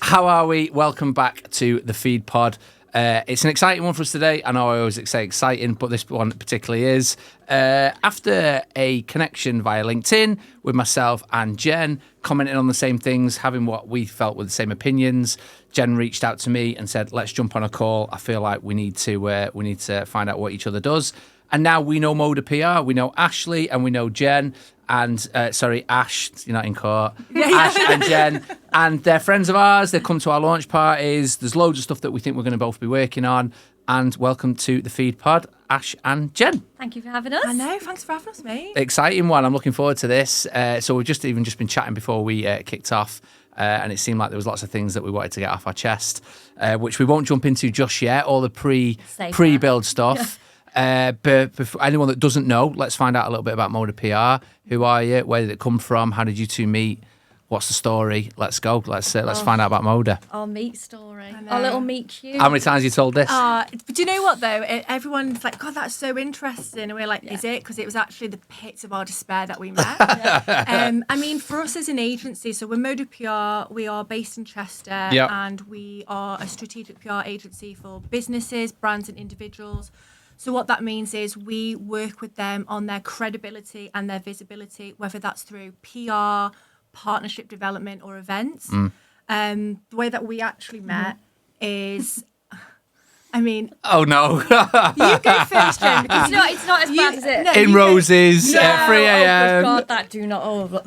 How are we? Welcome back to the Feed Pod. It's an exciting one for us today. I know I always say exciting, but this one particularly is. After a connection via LinkedIn with myself and Jen, commenting on the same things, having what we felt were the same opinions, Jen reached out to me and said, let's jump on a call. I feel like we need to find out what each other does. And now we know MODA PR, we know Ashley, and we know Jen. And Ash, you're not in court. Ash and Jen, and they're friends of ours. They've come to our launch parties. There's loads of stuff that we think we're going to both be working on. And welcome to the Feed Pod, Ash and Jen. Thank you for having us. I know, thanks for having us, mate. Exciting one. I'm looking forward to this. So we've just been chatting before we kicked off, and it seemed like there was lots of things that we wanted to get off our chest, which we won't jump into just yet. All the pre-build stuff. But for anyone that doesn't know, let's find out a little bit about MODA PR. Who are you? Where did it come from? How did you two meet? What's the story? Let's go. Let's find out about MODA. Our meet story. Our little meet cute. How many times have you told this? But do you know what, though? Everyone's like, God, that's so interesting. And we're like, is it? Because it was actually the pits of our despair that we met. I mean, for us as an agency, so we're MODA PR. We are based in Chester. And we are a strategic PR agency for businesses, brands and individuals. So what that means is we work with them on their credibility and their visibility, whether that's through PR, partnership development or events. The way that we actually met is, I mean... Oh, no. You go first, Jen. It's not as bad as it. No, in Roses at 3 a.m. Oh, God, that do not...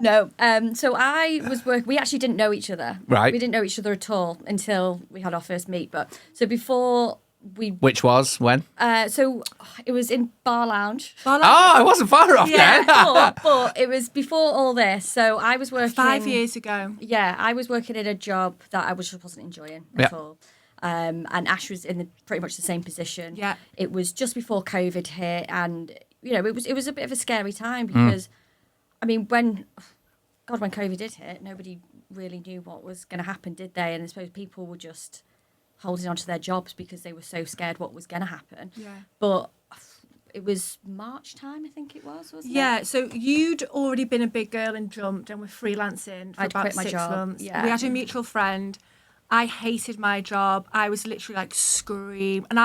No. So I was working... We actually didn't know each other. Right. We didn't know each other at all until we had our first meet. But so before... Which was when? So it was in Bar Lounge. Oh, I wasn't far off then. but it was before all this. So I was working 5 years ago. Yeah, I was working in a job that I just wasn't enjoying at all. And Ash was in pretty much the same position. Yeah, it was just before COVID hit, and it was a bit of a scary time because, I mean, when COVID did hit, nobody really knew what was going to happen, did they? And I suppose people were just holding on to their jobs because they were so scared what was going to happen. Yeah. But it was March time, I think it was, wasn't it? Yeah, so you'd already been a big girl and jumped and were freelancing for about 6 months. Yeah. We had a mutual friend. I hated my job. I was literally like scream. And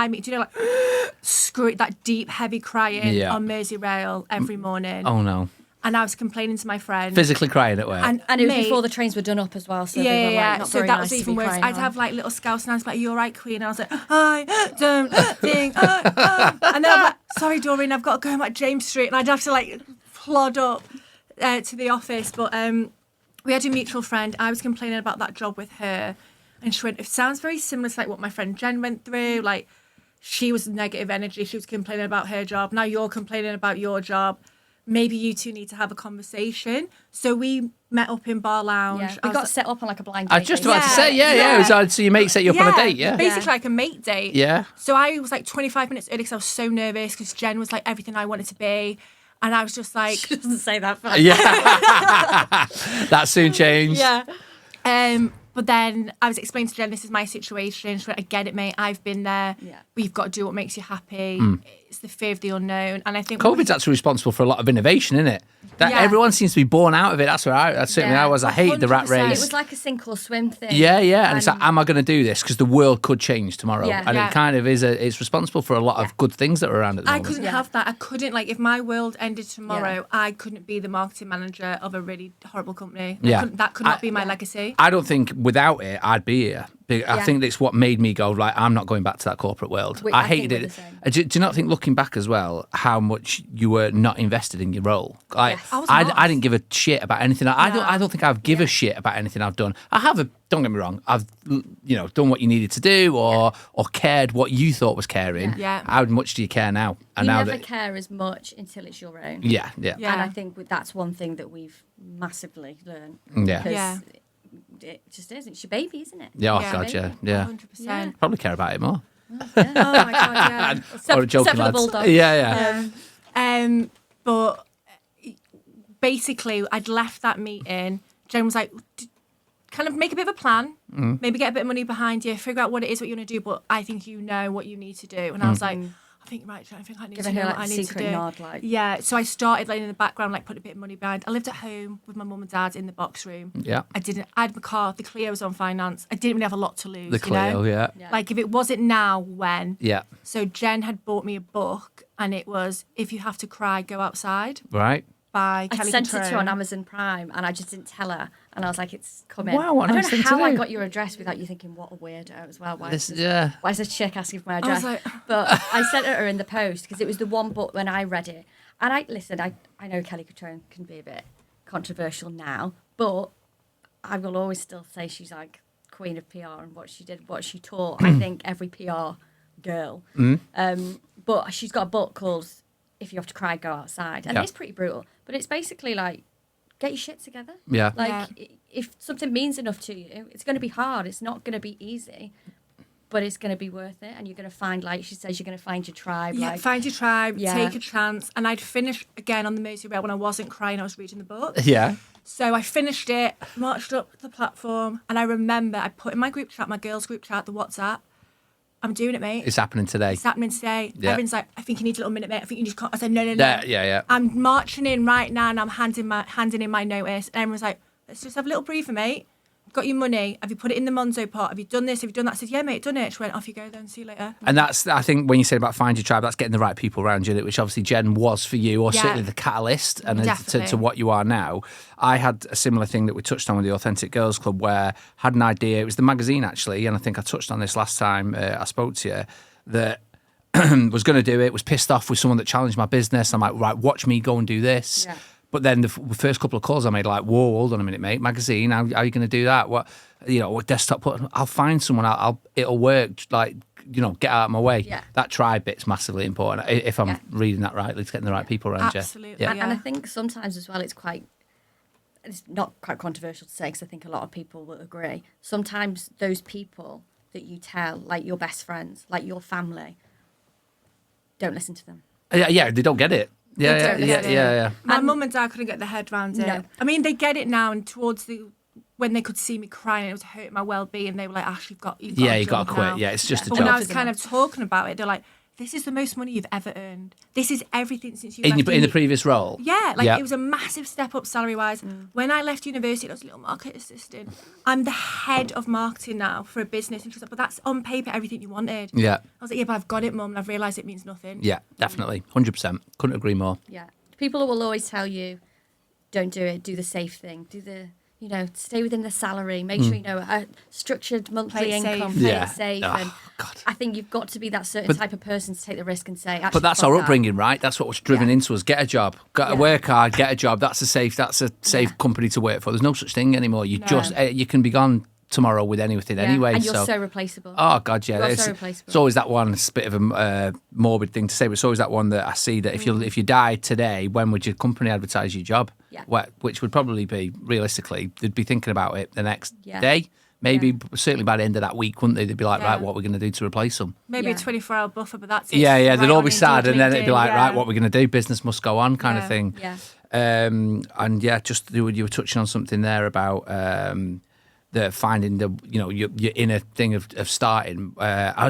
scream, that deep, heavy crying on Merseyrail every morning. Oh, no. And I was complaining to my friend. Physically crying at work. And it was before the trains were done up as well. So they were like, not so very that nice was even worse. I'd have like little scouse announcements like, "Are you all right, Queen?" And I was like, "I don't think And then I'm like, "Sorry, Doreen, I've got to go home at James Street." And I'd have to like plod up to the office. But we had a mutual friend. I was complaining about that job with her. And she went, "It sounds very similar to like what my friend Jen went through. Like she was negative energy. She was complaining about her job. Now you're complaining about your job. Maybe you two need to have a conversation." So we met up in Bar Lounge. Yeah, we got set up on like a blind date. I was just about to say, It was, so your mate set you up on a date, basically like a mate date. Yeah. So I was like 25 minutes early because I was so nervous because Jen was like everything I wanted to be. And I was just like... She doesn't say that. Yeah. That soon changed. Yeah. But then I was explaining to Jen, this is my situation. She went, "I get it, mate. I've been there. Yeah. But you've got to do what makes you happy. It's the fear of the unknown." And I think COVID's actually responsible for a lot of innovation, isn't it? Everyone seems to be born out of it. That's where I was. I hated the rat race. It was like a sink or swim thing. Yeah. And it's like, am I going to do this? Because the world could change tomorrow. Yeah. And it kind of is. It's responsible for a lot of good things that are around at the moment. I couldn't have that. I couldn't, like, if my world ended tomorrow, I couldn't be the marketing manager of a really horrible company. That could not be my legacy. I don't think without it, I'd be here. I think it's what made me go, like, I'm not going back to that corporate world. I hated it. Do you not think, looking back as well, how much you were not invested in your role? Like, I didn't give a shit about anything. I don't think I've given a shit about anything I've done. Don't get me wrong. I've done what you needed to do or cared what you thought was caring. Yeah. How much do you care now? And you never care as much until it's your own. Yeah. And I think that's one thing that we've massively learned. Yeah. It just is. It's your baby, isn't it? Yeah, God, yeah. 100%. Probably care about it more. Oh my God, yeah. Or joking, lads. Bulldog. Yeah. But basically, I'd left that meeting. Jen was like, kind of make a bit of a plan, maybe get a bit of money behind you, figure out what it is what you want to do, but I think you know what you need to do. And I was like, I think, right, I think I need Giving to know her what like I a need to secret do. nod, like. Yeah, so I started like in the background, like putting a bit of money behind. I lived at home with my mum and dad in the box room. Yeah. I had my car, the Clio was on finance. I didn't really have a lot to lose. The Clio, you know? yeah. Like if it wasn't now, when? Yeah. So Jen had bought me a book, and it was If You Have to Cry, Go Outside Right. by I Kelly sent it to her Cutrone. on Amazon Prime, and I just didn't tell her. And I was like, "It's coming." Wow, what a I nice don't thing know to how I do. got your address without you thinking, "What a weirdo" as well. Why This, is yeah. why is this chick asking for my I was address? like- But I sent it her in the post because it was the one book when I read it. And I know Kelly Cutrone can be a bit controversial now, but I will always still say she's like queen of PR and what she did, what she taught. I think every PR girl. But she's got a book called If You Have to Cry, Go Outside, and Yeah. it's pretty brutal. But it's basically like, get your shit together. Yeah. Like, Yeah. if something means enough to you, it's going to be hard. It's not going to be easy, but it's going to be worth it. And you're going to find, like she says, you're going to find your tribe. Yeah, like, find your tribe, Yeah. take a chance. And I'd finished again on the Motor Rail when I wasn't crying, I was reading the book. Yeah. So I finished it, marched up the platform, and I remember I put in my group chat, my girls' group chat, the WhatsApp, I'm doing it, mate. It's happening today. It's happening today. Yeah. Everyone's like, I think you need a little minute, mate. I think you need to. I said, no. Yeah. I'm marching in right now, and I'm handing in my notice. And everyone's like, let's just have a little briefer, mate. Got your money? Have you put it in the Monzo pot? Have you done this? Have you done that? I said, yeah, mate, done it. She went, off you go then. See you later. And that's, I think, when you say about find your tribe, that's getting the right people around you, which obviously Jen was for you, or Yeah. certainly the catalyst and to Definitely. what you are now. I had a similar thing that we touched on with the Authentic Girls Club, where I had an idea. It was the magazine, actually, and I think I touched on this last time I spoke to you, that was going to do it, was pissed off with someone that challenged my business. I'm like, right, watch me go and do this. Yeah. But then the first couple of calls I made, like, whoa, hold on a minute, mate. Magazine, how are you going to do that? What desktop? I'll find someone. It'll work. Like, get out of my way. Yeah. That tribe bit's massively important. If I'm Yeah. reading that rightly, it's getting the right people around Absolutely. you. And I think sometimes as well, it's not quite controversial to say, because I think a lot of people will agree. Sometimes those people that you tell, like your best friends, like your family, don't listen to them. Yeah, they don't get it. Yeah, They don't yeah, get it. yeah. My And- mum and dad couldn't get their head around it. No. I mean, they get it now, and when they could see me crying, it was hurting my well-being. They were like, "Ash, you've got You to got to jump quit. now." Yeah, it's just a But when I job. was kind of talking about it, they're like, "This is the most money you've ever earned. This is everything since you In left the uni." previous role. Yeah, like Yeah. it was a massive step up salary-wise. When I left university, I was a little market assistant. I'm the head of marketing now for a business. And she's like, "But that's on paper everything you wanted." Yeah, I was like, "Yeah, but I've got it, mum, and I've realised it means nothing." yeah, definitely, 100%. Couldn't agree more. Yeah. People will always tell you, don't do it, do the safe thing, stay within the salary, make sure a structured monthly Play it income, safe. play Yeah. it safe. Oh, and God. I think you've got to be that certain type of person to take the risk and say, actually, But that's fuck our that. upbringing, right? That's what was driven Yeah. into us. Get a job, got to Yeah. work hard, get a job. That's a safe Yeah. company to work for. There's no such thing anymore. You No. you can be gone tomorrow with anything Yeah. anyway. And you're so replaceable. Oh God, yeah. You are It's, so replaceable. it's always that one. It's a bit of a morbid thing to say, but it's always that one that I see that if you died today, when would your company advertise your job? Yeah. Which would probably be realistically, they'd be thinking about it the next Yeah. day. Maybe Yeah. certainly by the end of that week, wouldn't they? They'd be like, Yeah. right, what are we going to do to replace them? Maybe Yeah. a 24-hour buffer, but that's it. Yeah, Right they'd all on be sad, and then it'd be LinkedIn, like, yeah. right, what are we going to do? Business must go on, kind of Yeah. thing. Yeah. And yeah, just you were touching on something there about the finding your inner thing of starting.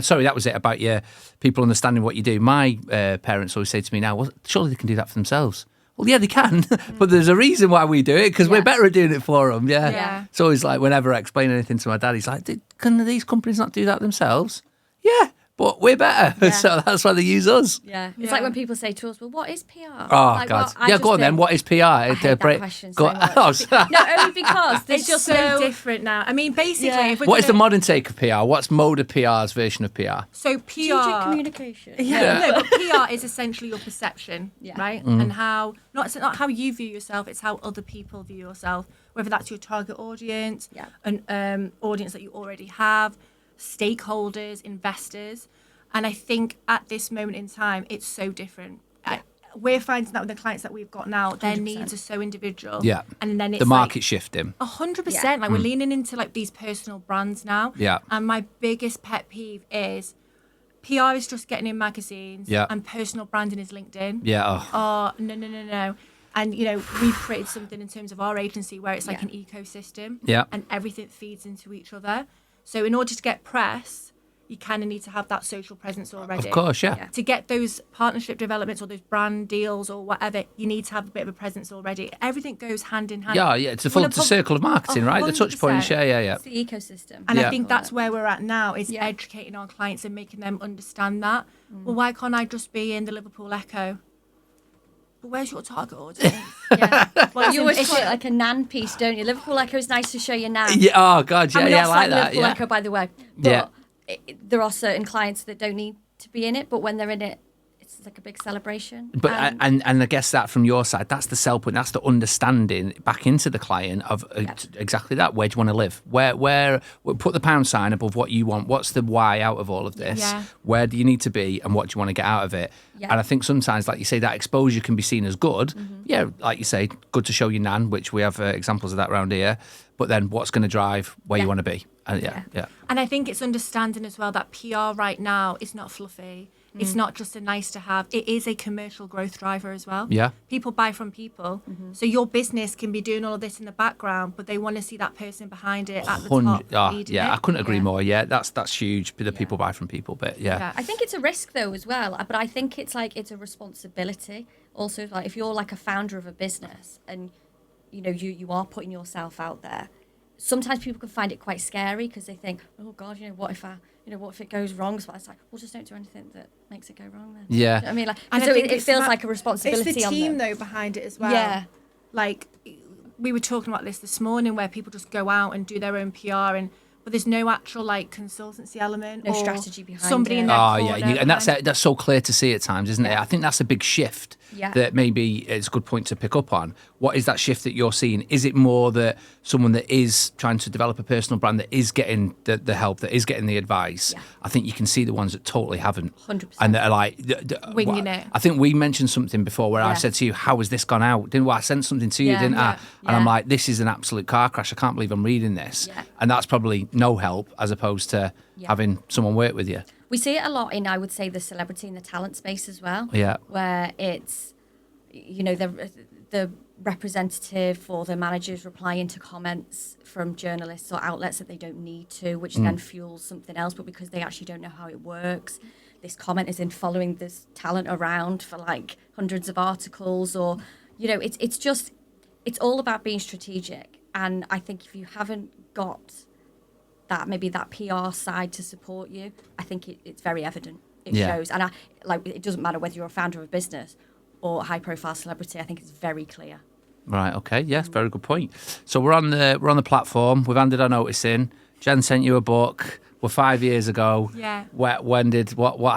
Sorry, that was it about your people understanding what you do. My parents always say to me now, well, surely they can do that for themselves. Well, yeah, they can, but there's a reason why we do it, because we're Yeah. better at doing it for them. Yeah. Yeah. It's always like whenever I explain anything to my dad, he's like, can these companies not do that themselves? Yeah, but we're better. Yeah. So that's why they use us. Yeah. It's Yeah. like when people say to us, well, what is PR? Oh, Like, God. well, I Yeah, just go on then. think- What is PR? I hate that question so much. Oh, sorry. No, only because there's It's just so no... different now. I mean, basically, Yeah. if we're What is the gonna- modern take of PR? What's MODA PR's version of PR? So Strategic PR, communication. yeah, no, but PR is essentially your perception, Yeah. right? Mm-hmm. And how it's not how you view yourself; it's how other people view yourself. Whether that's your target audience, Yeah. an audience that you already have, stakeholders, investors, and I think at this moment in time, it's so different. We're finding that with the clients that we've got now, their 100%. needs are so individual. Yeah. and then it's The market like, shifting. 100%. Like we're leaning into like these personal brands now. Yeah. And my biggest pet peeve is PR is just getting in magazines. Yeah. And personal branding is LinkedIn. Yeah. Oh. Oh, no. And, we've created something in terms of our agency where it's like Yeah. an ecosystem. Yeah. And everything feeds into each other. So in order to get press, you kind of need to have that social presence already. Of course, yeah. To get those partnership developments or those brand deals or whatever, you need to have a bit of a presence already. Everything goes hand in hand. Yeah, it's a full circle of marketing, right? The touch points, yeah. It's the ecosystem. And I think that's where we're at now, is educating our clients and making them understand that. Well, why can't I just be in the Liverpool Echo? But where's your target audience? Well, you always call it like a nan piece, don't you? Liverpool Echo is nice to show your nan. Yeah, oh, God, I like that. Liverpool Echo, by the way. But there are certain clients that don't need to be in it, but when they're in it, it's like a big celebration. But and I guess that from your side, that's the sell point. That's the understanding back into the client of exactly that. Where do you want to live? Where put the pound sign above what you want. What's the why out of all of this? Yeah. Where do you need to be, and what do you want to get out of it? Yeah. And I think sometimes, like you say, that exposure can be seen as good. Mm-hmm. Yeah, like you say, good to show your nan, which we have examples of that around here. But then what's going to drive where you want to be? And I think it's understanding as well that PR right now is not fluffy. It's not just a nice to have. It is a commercial growth driver as well. Yeah. People buy from people. Mm-hmm. So your business can be doing all of this in the background, but they want to see that person behind it at the top. I couldn't agree more. Yeah, that's huge. The people buy from people bit. Yeah. I think it's a risk though as well, but I think it's a responsibility. Also, like if you're like a founder of a business and you are putting yourself out there, sometimes people can find it quite scary because they think, oh God, what if it goes wrong? So it's like, well, just don't do anything that makes it go wrong then. Yeah. You know what I mean, and so it feels like a responsibility. It's the team though behind it as well. Yeah. Like we were talking about this morning, where people just go out and do their own PR but there's no actual like consultancy element, no or strategy behind somebody it. in their corner. And that's so clear to see at times, isn't it? I think that's a big shift that maybe it's a good point to pick up on. What is that shift that you're seeing? Is it more that someone that is trying to develop a personal brand, that is getting the help, that is getting the advice? Yeah. I think you can see the ones that totally haven't. 100%. And that are like... winging it. I think we mentioned something before where I said to you, how has this gone out? I sent something to you, didn't I? And I'm like, this is an absolute car crash. I can't believe I'm reading this. Yeah. And that's probably no help as opposed to having someone work with you. We see it a lot in, I would say, the celebrity and the talent space as well. Yeah. Where it's, the representative or the managers replying to comments from journalists or outlets that they don't need to, which then fuels something else, but because they actually don't know how it works. This comment is in following this talent around for like hundreds of articles, or, it's all about being strategic. And I think if you haven't got maybe that PR side to support you, I think it's very evident. It shows. And it doesn't matter whether you're a founder of a business or a high profile celebrity. I think it's very clear. Right. Okay. Yes. Very good point. So we're on the platform. We've handed our notice in. Jen sent you a book. We're 5 years ago. Yeah. What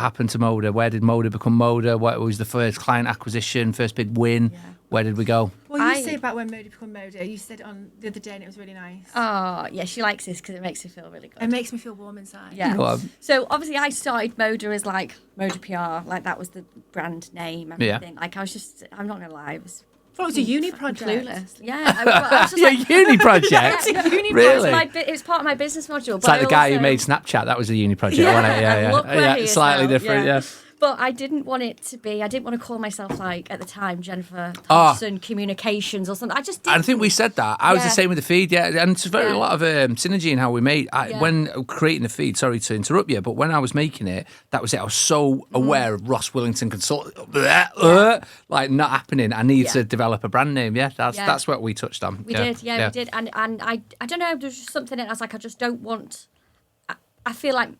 happened to MODA? Where did MODA become MODA? What was the first client acquisition? First big win? Yeah. Where did we go? Well, you say about when MODA became MODA. You said it on the other day, and it was really nice. Oh, yeah, she likes this because it makes her feel really good. It makes me feel warm inside. Yeah. Go on. So obviously, I started MODA as like MODA PR, like that was the brand name, everything. Yeah. Like I'm not gonna lie, it was a uni project. Clueless. Yeah, I was just uni project. Really? It was part of my business module. It's like the guy who made Snapchat. That was a uni project, wasn't it? Yeah. Slightly different. Yeah. But I didn't want to call myself like at the time Jennifer Thompson Communications or something. I just didn't. I think we said that. I was the same with the feed, and it's a lot of synergy in how we made. When creating the feed, sorry to interrupt you, but when I was making it, that was it. I was so aware of Ross Willington Consulting, like not happening. I need to develop a brand name. Yeah, that's what we touched on. We did, and I don't know. There's just something in it. I was like, I just don't want. I feel like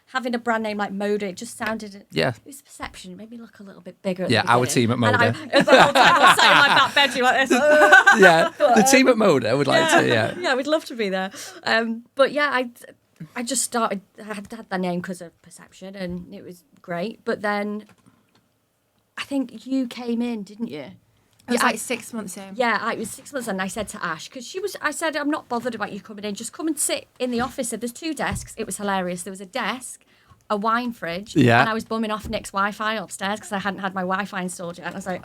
having a brand name like MODA, it just sounded... Yeah. It was perception. It made me look a little bit bigger. Our team at MODA. And I was sat in my back bedroom like this. The team at MODA would like to, Yeah, we'd love to be there. But yeah, I just started... I had that name because of perception, and it was great. But then I think you came in, didn't you? It was like 6 months in. Yeah, it was 6 months in, and I said to Ash, because I said, I'm not bothered about you coming in, just come and sit in the office. So there's 2 desks. It was hilarious. There was a desk, a wine fridge, and I was bumming off Nick's Wi-Fi upstairs because I hadn't had my Wi-Fi installed yet. And I was like,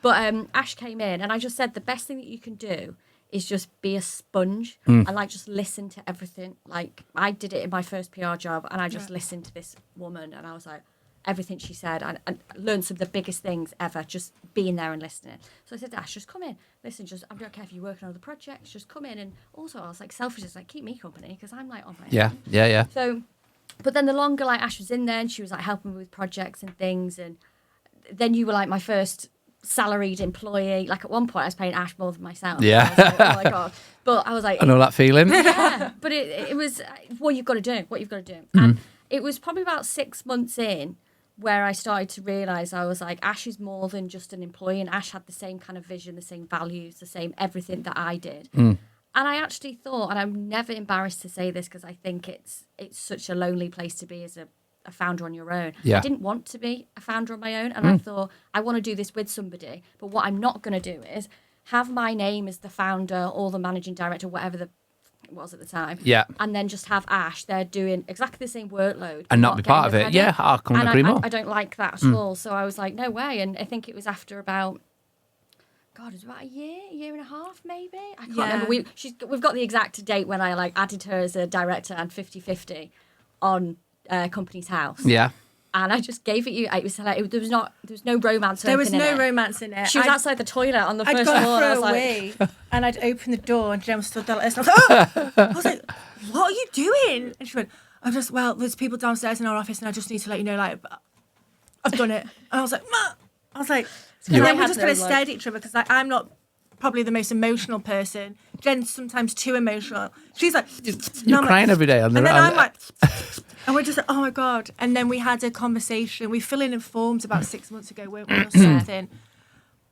but Ash came in, and I just said, the best thing that you can do is just be a sponge and like just listen to everything. Like I did it in my first PR job, and I just listened to this woman, and I was like, everything she said, and learned some of the biggest things ever, just being there and listening. So I said to Ash, just come in, listen, I don't care if you're working on other projects, just come in. And also I was like selfish, just like keep me company, because I'm like on my own. Yeah. So But then the longer like Ash was in there, and she was like helping me with projects and things, and then you were like my first salaried employee. Like at one point I was paying Ash more than myself. Yeah. I was like, oh my God. But I was like, I know that feeling. yeah, but it was what you've got to do, And it was probably about 6 months in where I started to realise I was like, Ash is more than just an employee, and Ash had the same kind of vision, the same values, the same everything that I did. And I actually thought, and I'm never embarrassed to say this because I think it's such a lonely place to be as a founder on your own. Yeah. I didn't want to be a founder on my own, and I thought I want to do this with somebody, but what I'm not going to do is have my name as the founder or the managing director, whatever it was at the time, and then just have Ash there doing exactly the same workload and not be part of it. credit. Yeah, I couldn't agree more. I don't like that at all. So I was like, no way. And I think it was after about, God, it was about a year and a half, maybe. I can't remember. We've got the exact date when I like added her as a director and 50-50 on Company's House. Yeah. And I just gave it you. It was like, there was no romance. There was no romance in it. She was outside the toilet on the first floor. I'd gone away, and I'd open the door, and Jem stood there like this. And I was like, "What are you doing?" And she went, there's people downstairs in our office, and I just need to let you know, like, I've done it." And I was like, "Ma," I was like, and then we just kind of stared at each other because I'm not probably the most emotional person. Jen's sometimes too emotional. She's like, you're crying every day on the. And then I'm like. And we're just like, oh my God. And then we had a conversation. We fill in forms about 6 months ago, weren't we? Or something.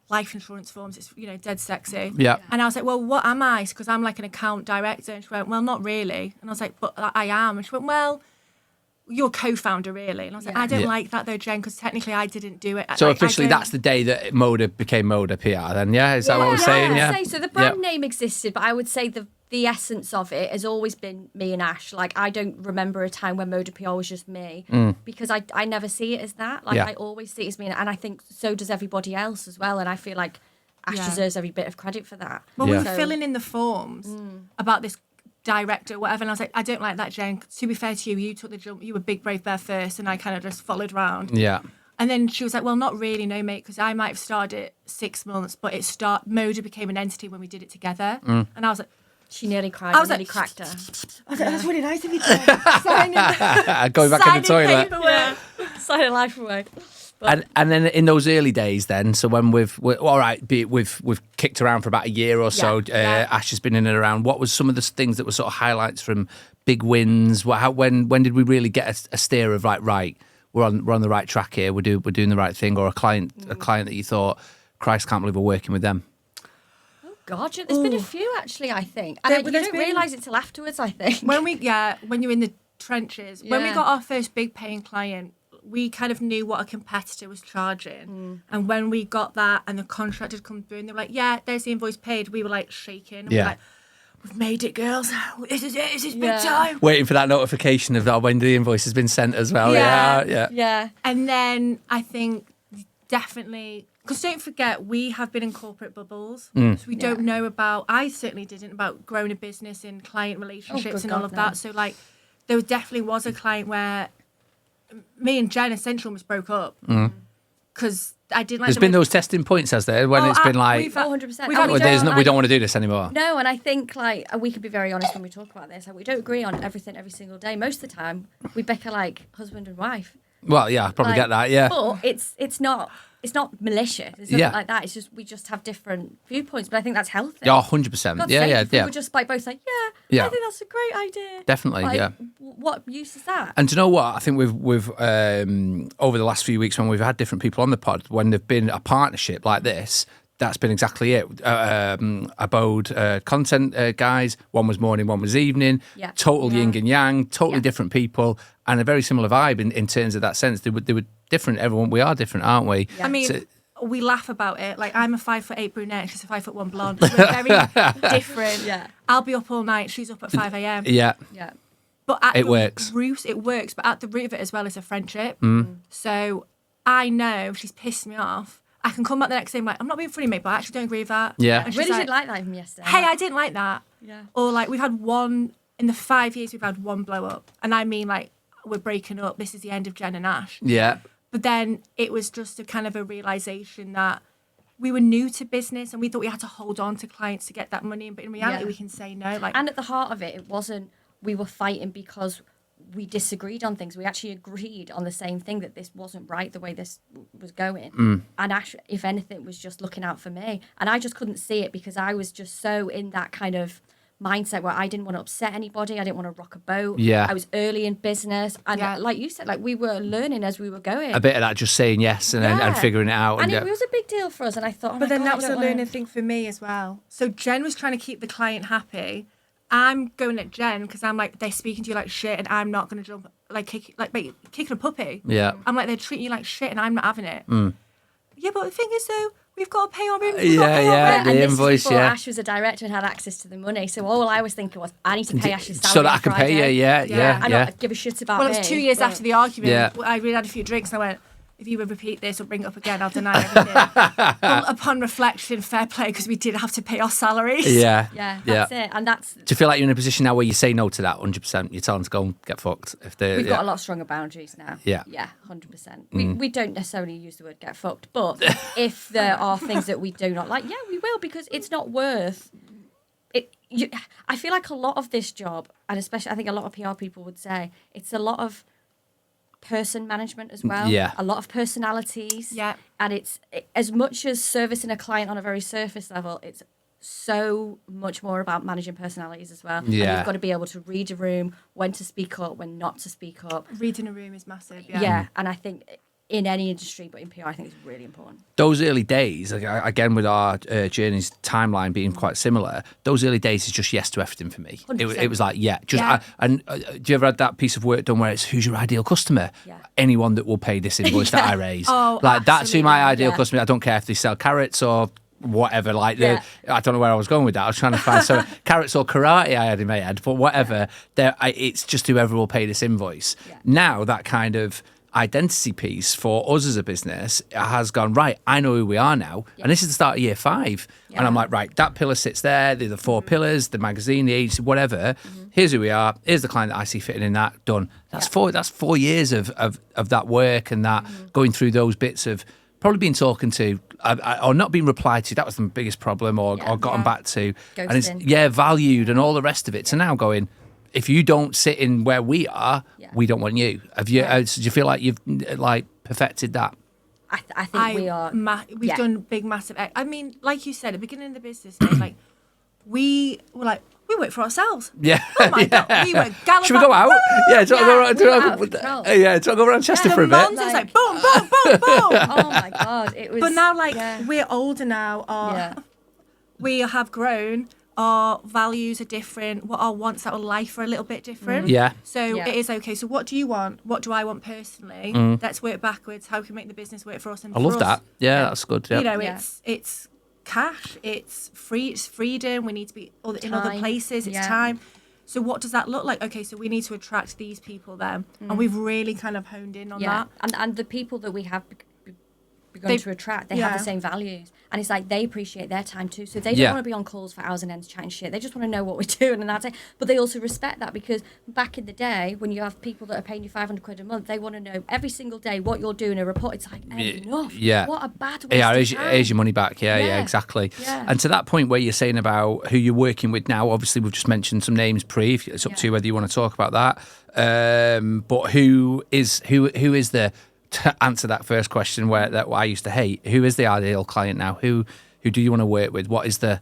Life insurance forms. It's, dead sexy. Yeah. And I was like, well, what am I? Because I'm like an account director. And she went, well, not really. And I was like, but I am. And she went, well, you're co-founder, really. And I was like, I don't like that though, Jen, because technically I didn't do it. So officially that's the day that MODA became MODA PR then, yeah? Is that what we're saying? Yeah. So the brand name existed, but I would say the essence of it has always been me and Ash. Like, I don't remember a time when MODA PR was just me because I never see it as that. Like, I always see it as me, and I think so does everybody else as well. And I feel like Ash deserves every bit of credit for that. Well, we were filling in the forms about this director, whatever, and I was like, I don't like that, Jen. To be fair to you, you took the jump. You were Big Brave Bear first, and I kind of just followed around. Yeah. And then she was like, well, not really, no, mate, because I might have started it 6 months, but MODA became an entity when we did it together. And I was like, she nearly cried. I was nearly like, cracked her. I was like, that's really nice of you, Jen. Going back in the toilet. Signing life away. And then in those early days, then, so when we've kicked around for about a year or so. Ash has been in and around. What was some of the things that were sort of highlights from big wins? When did we really get a steer of right? We're on the right track here. We're doing the right thing, or a client that you thought, Christ, can't believe we're working with them. Oh God, there's been a few actually. I think, and you don't realise it till afterwards. I think when you're in the trenches, when we got our first big paying client, we kind of knew what a competitor was charging. And when we got that and the contract had come through and they were like, yeah, there's the invoice paid, we were like shaking. And we were like, we've made it, girls. This is it. This is big time. Waiting for that notification of that when the invoice has been sent as well. Yeah. And then I think definitely, because don't forget, we have been in corporate bubbles. So we don't know about, I certainly didn't, about growing a business and client relationships and all of that. So like, there definitely was a client where me and Jen essentially almost broke up because I didn't like. There's been those testing points, has there? When it's been like, 100%. We don't want to do this anymore. No, and I think like we can be very honest when we talk about this. Like, we don't agree on everything every single day. Most of the time, we bicker like husband and wife. Well, yeah, I probably get that. Yeah, but it's not malicious. It's nothing like that. It's just we just have different viewpoints. But I think that's healthy. Yeah, 100%. Yeah. We were just like both like, I think that's a great idea. Definitely, like, what use is that? And do you know what? I think we've over the last few weeks when we've had different people on the pod, when there've been a partnership like this, that's been exactly it. Abode content guys, one was morning, one was evening. Yeah. Total yin and yang, totally different people, and a very similar vibe in terms of that sense. They were different. Everyone, we are different, aren't we? Yeah. I mean, we laugh about it. Like, I'm a 5'8" brunette, she's a 5'1" blonde. We're very different. Yeah. I'll be up all night. She's up at 5 a.m. Yeah. But at it works. It works. But at the root of it as well is a friendship. So I know if she's pissed me off, I can come back the next day and be like, I'm not being funny, mate, but I actually don't agree with that. Yeah. I really didn't like that from yesterday. Hey, I didn't like that. Yeah. Or like we've had one, in the 5 years we've had one blow up. And I mean like we're breaking up. This is the end of Jen and Ash. Yeah. But then it was just a kind of a realisation that we were new to business and we thought we had to hold on to clients to get that money. But in reality, we can say no. Like, and at the heart of it, it wasn't we were fighting because we disagreed on things. We actually agreed on the same thing, that this wasn't right the way this was going. And actually, if anything, was just looking out for me. And I just couldn't see it because I was just so in that kind of mindset where I didn't want to upset anybody. I didn't want to rock a boat. Yeah. I was early in business. And like you said, like we were learning as we were going. A bit of that, just saying yes and figuring it out. And it was a big deal for us. And I thought, but then that was a learning thing for me as well. So Jen was trying to keep the client happy. I'm going at Jen because I'm like, they're speaking to you like shit and I'm not going to jump, like kicking a puppy. Yeah. I'm like, they're treating you like shit and I'm not having it. Yeah, but the thing is though, we've got to pay our invoice. The invoice, before Ash was a director and had access to the money. So all I was thinking was, I need to pay Ash's salary so that I can pay you. I don't give a shit about Well, me. it was 2 years after the argument. I really had a few drinks and I went, if you would repeat this or bring it up again, I'll deny everything. But upon reflection, fair play, because we did have to pay our salaries. Yeah, that's it. And that's... Do you feel like you're in a position now where you say no to that 100%? You tell them to go and get fucked. We've got a lot stronger boundaries now. Yeah. Yeah, 100%. We don't necessarily use the word get fucked, but if there are things that we do not like, yeah, we will, because it's not worth... I feel like a lot of this job, and especially I think a lot of PR people would say, it's a lot of person management as well. Yeah. A lot of personalities. Yeah. And it's as much as servicing a client on a very surface level, it's so much more about managing personalities as well. Yeah. And you've got to be able to read a room, when to speak up, when not to speak up. Reading a room is massive. Yeah. And I think in any industry, but in PR, I think it's really important. Those early days, like, again, with our journey's timeline being quite similar, those early days is just yes to everything for me. It was like, do you ever had that piece of work done where it's, who's your ideal customer? Yeah. Anyone that will pay this invoice that I raise. Oh, like, that's who my ideal yeah. customer. I don't care if they sell carrots or whatever. Like, I don't know where I was going with that. I was trying to find some carrots or karate I had in my head, but whatever. It's just whoever will pay this invoice. Yeah. Now that kind of identity piece for us as a business has gone, right, I know who we are now. And this is the start of year 5. And I'm like, right, that pillar sits there. They're the 4 pillars, the magazine, the agency, whatever. Here's who we are. Here's the client that I see fitting in that. Done. That's 4 years of that work and that going through those bits of probably being talking to or not being replied to. That was the biggest problem or gotten back to. Ghosting. And it's, valued and all the rest of it. So now going, if you don't sit in where we are, we don't want you. Have you? Do you feel like you've perfected that? I think we are. We've done big, massive. I mean, like you said, at the beginning of the business, it was like we work for ourselves. Yeah. Oh my God, we were gallivant. Should we go out? Yeah. Do you want to go around Chester for a bit? It was like boom, boom, boom, boom. Oh my God, it was. But now, we're older now. We have grown. Our values are different. What our wants out of life are a little bit different. Yeah. So it is okay. So what do you want? What do I want personally? Let's work backwards. How can we make the business work for us? And I love that. Yeah, that's good. Yeah. You know, it's cash. It's free. It's freedom. We need to be in other places. It's time. So what does that look like? Okay, so we need to attract these people then, and we've really kind of honed in on that. And the people that we have begun to attract, they have the same values, and it's like they appreciate their time too, so they don't want to be on calls for hours and ends chatting shit. They just want to know what we're doing, and that's it. But they also respect that, because back in the day when you have people that are paying you 500 quid a month, they want to know every single day what you're doing, a report. It's like, enough. What a bad waste of time. Here's your money back. Yeah, exactly. And to that point where you're saying about who you're working with now, obviously we've just mentioned some names pre. It's up to you whether you want to talk about that. But who is the, to answer that first question that I used to hate, who is the ideal client now? Who do you want to work with? What's the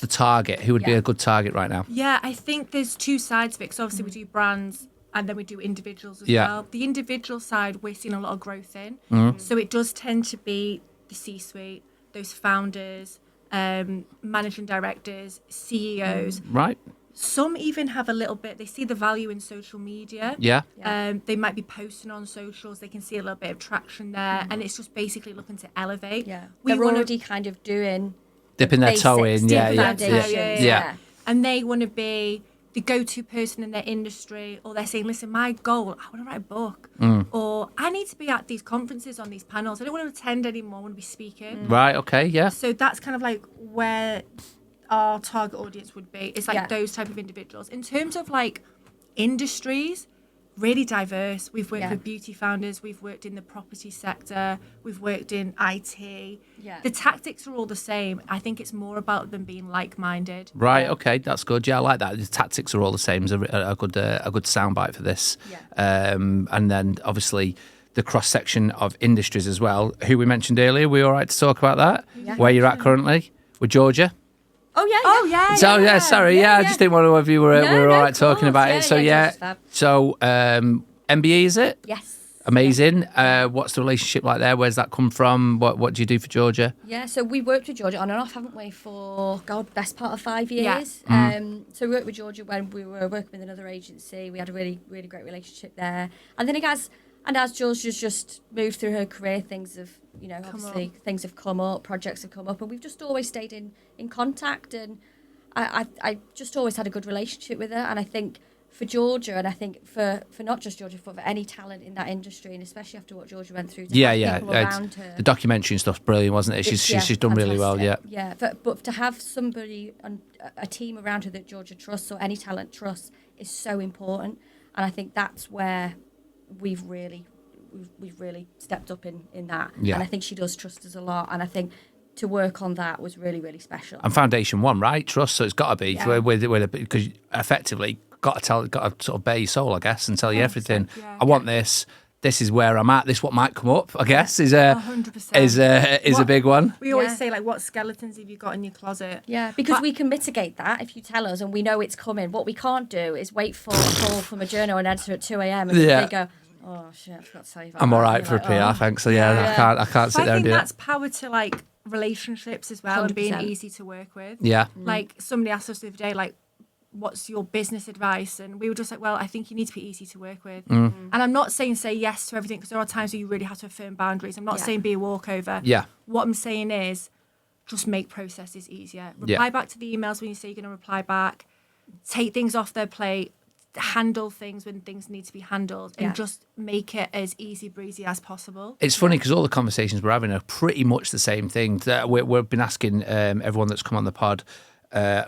target? Who would be a good target right now? Yeah, I think there's 2 sides of it. Because obviously we do brands and then we do individuals as well. The individual side we're seeing a lot of growth in. So it does tend to be the C-suite, those founders, managing directors, CEOs. Right. Some even have a little bit, they see the value in social media. They might be posting on socials. They can see a little bit of traction there. And it's just basically looking to elevate. They're already kind of doing... Dipping their toe in. Yeah. And they want to be the go-to person in their industry. Or they're saying, listen, my goal, I want to write a book. Or I need to be at these conferences on these panels. I don't want to attend anymore. I want to be speaking. Right, okay, yeah. So that's kind of like where our target audience would be. It's like those type of individuals. In terms of like industries, really diverse. We've worked Yeah. with beauty founders, we've worked in the property sector, we've worked in IT. Yeah. The tactics are all the same. I think it's more about them being like-minded. Right. Okay. That's good. Yeah, I like that. The tactics are all the same. Is a good soundbite for this. Yeah. And then obviously the cross section of industries as well. Who we mentioned earlier. We all right to talk about that? Yeah. Where you're at currently with Georgia? Oh yeah. Oh, yeah. So yeah, sorry. Yeah, I just didn't want to know if you were No, all of right talking course. about Yeah, it. So yeah, yeah. Georgia's fab. So MBE is it? Yes. Amazing. What's the relationship like there? Where's that come from? What do you do for Georgia? Yeah, so we worked with Georgia on and off, haven't we, for, best part of 5 years. Yeah. So we worked with Georgia when we were working with another agency. We had a really, really great relationship there. And then as Georgia's just moved through her career, things have, obviously things have come up, projects have come up, and we've just always stayed in contact. And I just always had a good relationship with her. And I think for Georgia, and I think for not just Georgia, but for any talent in that industry, and especially after what Georgia went through, to have people around her. The documentary and stuff's brilliant, wasn't it? She's done really well. Yeah. Yeah, but to have somebody a team around her that Georgia trusts or any talent trusts is so important, and I think that's where we've really stepped up in that. Yeah. And I think she does trust us a lot, and I think to work on that was really, really special. And foundation one, right? Trust. So it's got to be Yeah. because effectively got to sort of bare your soul, I guess, and tell you everything. Yeah. I want this. This is where I'm at. This what might come up. I guess is a 100%. a big one. We always Yeah. say, like, what skeletons have you got in your closet? Yeah, because But- we can mitigate that if you tell us and we know it's coming. What we can't do is wait for a call from a journo and editor at 2 a.m. and Yeah. they go, oh shit, I forgot to tell you about I'm that. all right And for a you're PR, like, thanks. So yeah, Yeah. I can't sit I there and think do that's it. power to, like, relationships as well and being 100%. easy to work with. Yeah. Like, somebody asked us the other day, like, what's your business advice? And we were just like, well, I think you need to be easy to work with. Mm. And I'm not saying say yes to everything, because there are times where you really have to affirm boundaries. I'm not Yeah. saying be a walkover. Yeah. What I'm saying is just make processes easier. Yeah. Reply back to the emails when you say you're going to reply back. Take things off their plate. Handle things when things need to be handled, and Yeah. just make it as easy breezy as possible. It's funny because all the conversations we're having are pretty much the same thing. We've been asking everyone that's come on the pod,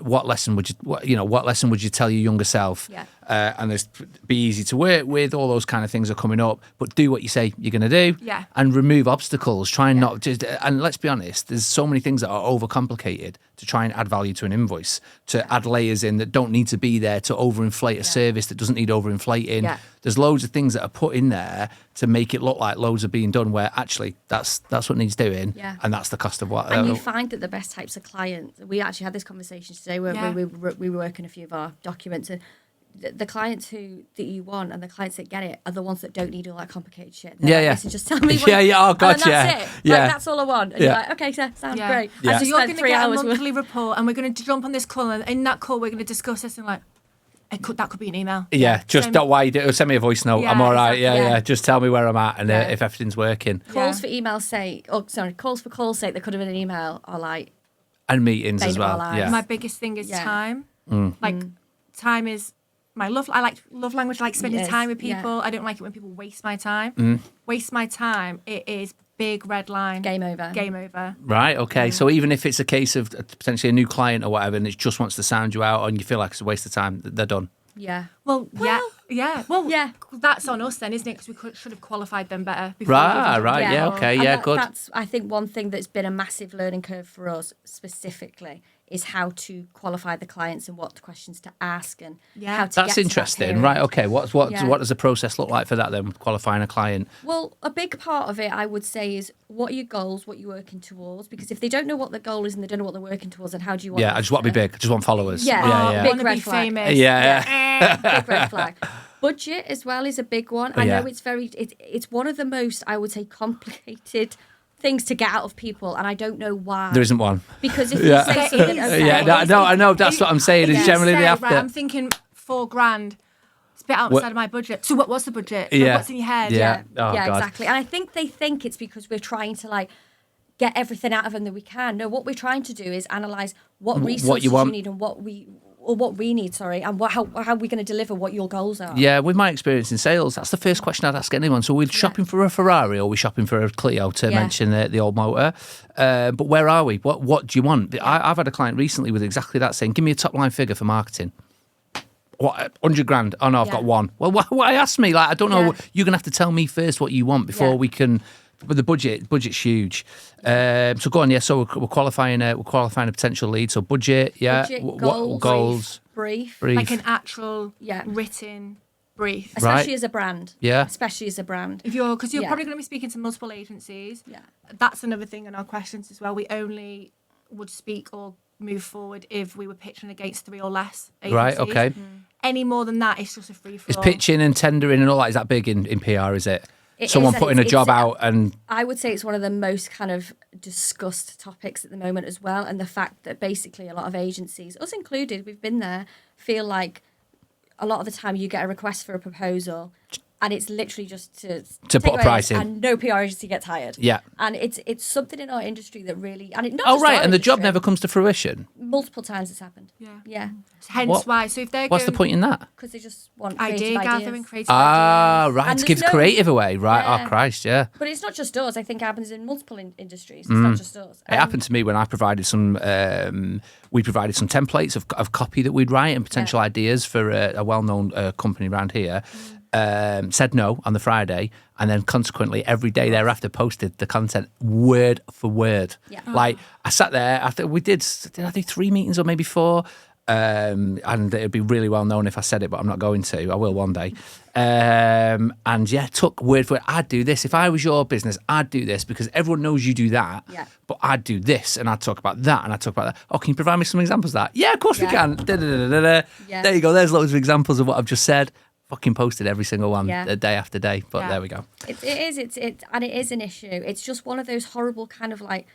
what lesson would you tell your younger self? Yeah. And there's be easy to work with. All those kind of things are coming up, but do what you say you're going to do. Yeah. And remove obstacles. Try and not just. And let's be honest, there's so many things that are overcomplicated to try and add value to an invoice, to add layers in that don't need to be there, to overinflate a service that doesn't need overinflating. Yeah. There's loads of things that are put in there to make it look like loads are being done, where actually that's what needs doing, Yeah. and that's the cost of what. And you find that the best types of clients, we actually had this conversation today where Yeah. we were working a few of our documents, and the clients that you want and the clients that get it are the ones that don't need all that complicated shit. They're Yeah, like, yeah. listen, just tell me what Yeah, yeah, oh, and God, then that's yeah. it. Yeah. Like, that's all I want. And Yeah. you're like, okay, so sounds great. Yeah. I So just you're spent going to 3 get a hours monthly report, and we're going to jump on this call, and in that call we're going to discuss this, and like, that could be an email. Yeah, just don't why you do. Send me a voice note. Yeah, I'm all right. exactly. Yeah. Yeah. Just tell me where I'm at and Yeah. if everything's working. Calls Yeah. for email's sake, calls for call's sake that could have been an email are like, And meetings Bane as of our well. lives. Yeah. My biggest thing is Yeah. time. Mm. Like, time is my love. I like love language. I like spending Yes, time with yeah. people. I don't like it when people waste my time. Mm. Waste my time. It is big red line. game over. Game over. Right. Okay. So even if it's a case of potentially a new client or whatever, and it just wants to sound you out, and you feel like it's a waste of time, they're done. Yeah. Well, yeah. Well, yeah. That's on us then, isn't it? Because we should have qualified them better. Before we gave them- Right. Yeah. Okay. And Yeah. Good. That's, I think, one thing that's been a massive learning curve for us specifically is how to qualify the clients and what questions to ask and Yeah. how to That's get to that interesting. period. Right. Okay. What Yeah. does the process look like for that then? Qualifying a client. Well, a big part of it, I would say, is what are your goals, what you're working towards? Because if they don't know what the goal is and they don't know what they're working towards, then how do you want Yeah. them I just want to be big. I just want followers. Yeah. Yeah. Yeah. Big Wanna red be flag. famous. Yeah. Big red flag. Budget as well is a big one. I Yeah. know it's one of the most, I would say, complicated things to get out of people, and I don't know why. There isn't one. Because if Yeah. you say something, okay, Yeah. No, I know. That's what I'm saying. Is You generally say, they have right, to. I'm thinking $4,000. It's a bit outside of my budget. So what's the budget? Like, Yeah. what's in your head? Yeah. Oh, yeah, God. exactly. And I think they think it's because we're trying to like get everything out of them that we can. No, what we're trying to do is analyze what resources you want. need and what we need, and how are we going to deliver what your goals are. Yeah, with my experience in sales, that's the first question I'd ask anyone. So we're shopping for a Ferrari or we're shopping for a Clio, to Yeah. mention the old motor. But where are we? What do you want? I've had a client recently with exactly that saying, give me a top line figure for marketing. what, 100 grand? Oh no, I've got one. Well, why ask me? Like, I don't know. You're gonna have to tell me first what you want before we can. But the budget's huge. So go on, yeah. So we're qualifying a potential lead. So budget, Budget, what goals? Brief. Like an actual written brief. Especially as a brand. Yeah. Especially as a brand. Because you're probably going to be speaking to multiple agencies. Yeah. That's another thing in our questions as well. We only would speak or move forward if we were pitching against 3 or less agencies. Right. Okay. Any more than that, it's just a free for all. Is pitching and tendering and all that, is that big in PR? Is it? Someone putting a job out, and I would say it's one of the most kind of discussed topics at the moment as well. And the fact that basically a lot of agencies, us included, we've been there, feel like a lot of the time you get a request for a proposal and it's literally just to put a price in, and no PR agency gets hired. Yeah, and it's something in our industry that really, and it not. Oh right, and the job never comes to fruition. Multiple times it's happened. Yeah. Hence why. So if they're what's the point in that? Because they just want idea gathering, creative ideas. Right, and to give creative away. Right, yeah. Oh Christ, yeah. But it's not just us. I think it happens in multiple industries. It's not just us. It happened to me when I provided some. We provided some templates of copy that we'd write and potential ideas for a well-known company around here. Said no on the Friday, and then consequently every day thereafter posted the content word for word. Yeah. Like I sat there after did I do 3 meetings or maybe 4? And it'd be really well known if I said it, but I'm not going to. I will one day. And yeah, took word for word. I'd do this. If I was your business, I'd do this because everyone knows you do that. Yeah. But I'd do this and I'd talk about that and I'd talk about that. Oh, can you provide me some examples of that? Yeah, of course we can. Yeah. There you go. There's loads of examples of what I've just said. Fucking posted every single one day after day. But there we go. It is an issue. It's just one of those horrible kind of like,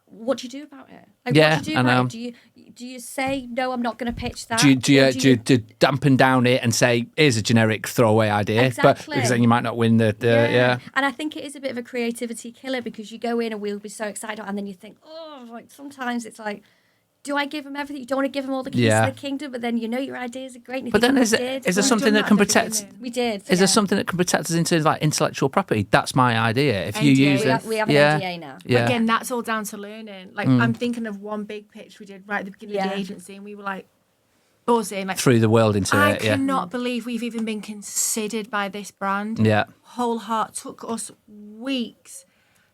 what do you do about it? Like, yeah, what do you do about it? Do you say no? I'm not going to pitch that. Do you dampen down it and say here's a generic throwaway idea? Exactly. But because then you might not win the yeah. And I think it is a bit of a creativity killer because you go in and we'll be so excited and then you think, oh, like sometimes it's like, do I give them everything? You don't want to give them all the keys to the kingdom, but then you know your ideas are great. And but then is there something that can protect? We did. Is there something that can protect us in terms of like intellectual property? That's my idea. If you use it, we have an NDA now. Yeah. Again, that's all down to learning. Like I'm thinking of one big pitch we did right at the beginning of the agency, and we were like buzzing, like through the world into I it. Yeah. cannot believe we've even been considered by this brand. Yeah. Whole heart took us weeks.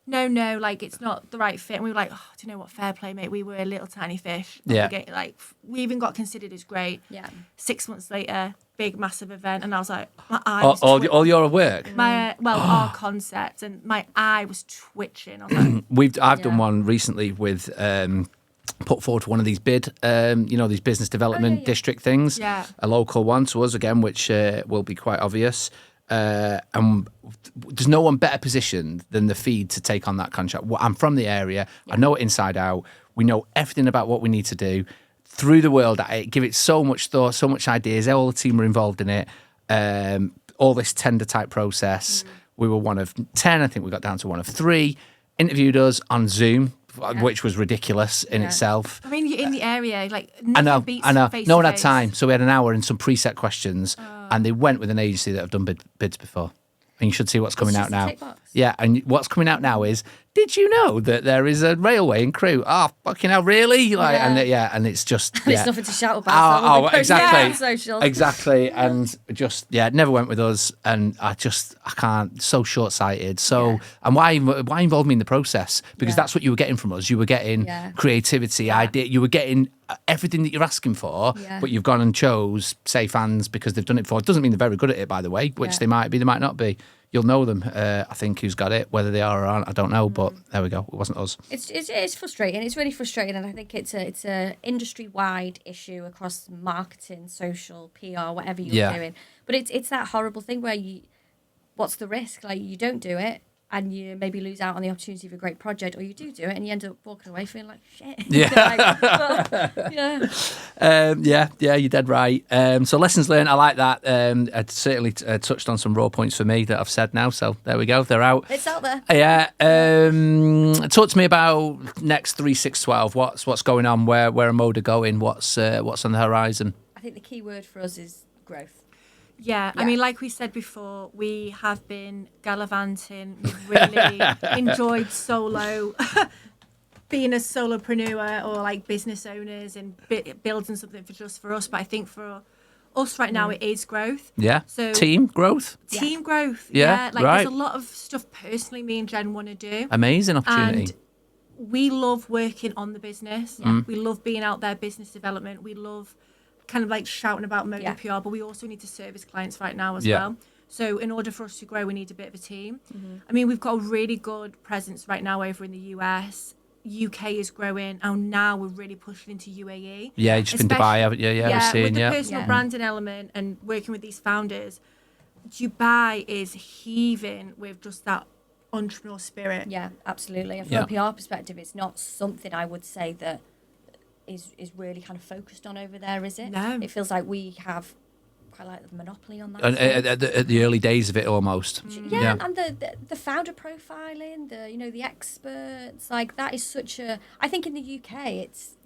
No, like it's not the right fit. And we were like, oh, do you know what? Fair play, mate. We were a little tiny fish. Yeah. We even got considered as great. Yeah. 6 months later, big, massive event. And I was like, my eye was all your work? Our concept. And my eye was twitching. I was like, I've done one recently with put forward for one of these these business development district things. Yeah. A local one to us again, which will be quite obvious. And there's no one better positioned than the feed to take on that contract. I'm from the area. I know it inside out. We know everything about what we need to do. Through the world at it, give it so much thought, so much ideas. All the team were involved in it. All this tender type process. We were one of 10. I think we got down to one of 3. Interviewed us on Zoom, which was ridiculous in itself. I mean, you're in the area, like I know. face-to-face. No one had time, so we had an hour and some preset questions, and they went with an agency that have done bids before. And you should see what's coming out now. Yeah, and what's coming out now is, did you know that there is a railway in Crewe? Oh, fucking hell, really? And it's just It's nothing to shout about. Exactly, and just never went with us, and I can't. So short-sighted. So and why involve me in the process? Because that's what you were getting from us. You were getting creativity, idea. You were getting everything that you're asking for, but you've gone and chose say fans because they've done it before. It doesn't mean they're very good at it, by the way, which they might be, they might not be. You'll know them, I think, who's got it. Whether they are or aren't, I don't know, but there we go. It wasn't us. It's frustrating. It's really frustrating, and I think it's a industry-wide issue across marketing, social, PR, whatever you're doing. But it's that horrible thing where what's the risk? Like, you don't do it, and you maybe lose out on the opportunity of a great project, or you do it and you end up walking away feeling like shit. You're dead right. So lessons learned, I like that. I'd certainly touched on some raw points for me that I've said now. So there we go, they're out. It's out there. Yeah. Talk to me about next 3, 6, 12. What's going on? Where are MODA going? What's on the horizon? I think the key word for us is growth. Yeah, I mean, like we said before, we have been gallivanting. We've really enjoyed being a solopreneur or like business owners and building something for us. But I think for us right now, it is growth. Yeah. So Team growth. Team growth. Yeah, Like right. there's a lot of stuff personally me and Jen want to do. Amazing opportunity. And we love working on the business. We love being out there, business development. We love kind of like shouting about MODA PR, but we also need to service clients right now as well. So in order for us to grow, we need a bit of a team. I mean, we've got a really good presence right now over in the US. UK is growing, and now we're really pushing into UAE. Yeah, you've just been Dubai, haven't you? Yeah, we've seen, with the personal branding element and working with these founders, Dubai is heaving with just that entrepreneurial spirit. Yeah, absolutely. And from a PR perspective, it's not something I would say that is really kind of focused on over there, is it? No. It feels like we have quite like the monopoly on that. And at the early days of it, almost. Yeah, and the founder profiling, the experts, like that is such a. I think in the UK, it's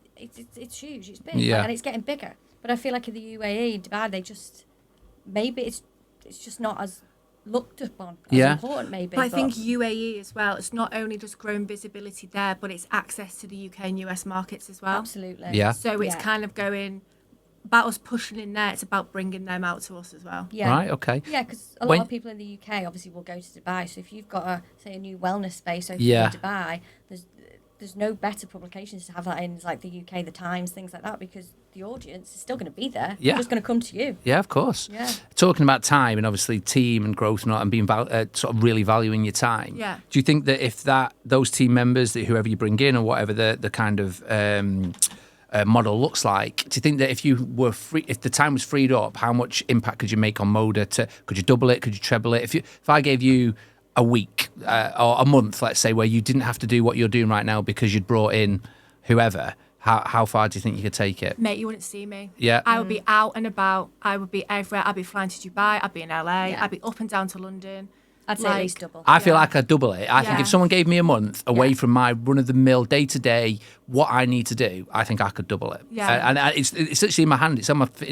huge, it's big, and it's getting bigger. But I feel like in the UAE, Dubai, they just maybe it's just not as looked upon as important, maybe. But I think UAE as well, it's not only just growing visibility there, but it's access to the UK and US markets as well. Absolutely. Yeah. So it's kind of going about us pushing in there. It's about bringing them out to us as well. Yeah. Right. Okay. Yeah, because a lot of people in the UK obviously will go to Dubai. So if you've got a new wellness space over in Dubai, there's no better publications to have that in, like the UK, the Times, things like that, because the audience is still going to be there. Yeah. They're just going to come to you. Yeah, of course. Yeah. Talking about time and obviously team and growth and being sort of really valuing your time. Yeah. Do you think that if those team members, that whoever you bring in or whatever the kind of model looks like, do you think that if you were free, if the time was freed up, how much impact could you make on MODA? Could you double it? Could you treble it? If I gave you a week or a month, let's say, where you didn't have to do what you're doing right now because you'd brought in whoever, how far do you think you could take it? Mate, you wouldn't see me. Yeah. I would be out and about. I would be everywhere. I'd be flying to Dubai. I'd be in LA. Yeah. I'd be up and down to London. I'd say at least double. I feel like I'd double it. I think Yeah. if someone gave me a month away from my run-of-the-mill, day-to-day, what I need to do, I think I could double it. Yeah. And it's literally in my hand. It's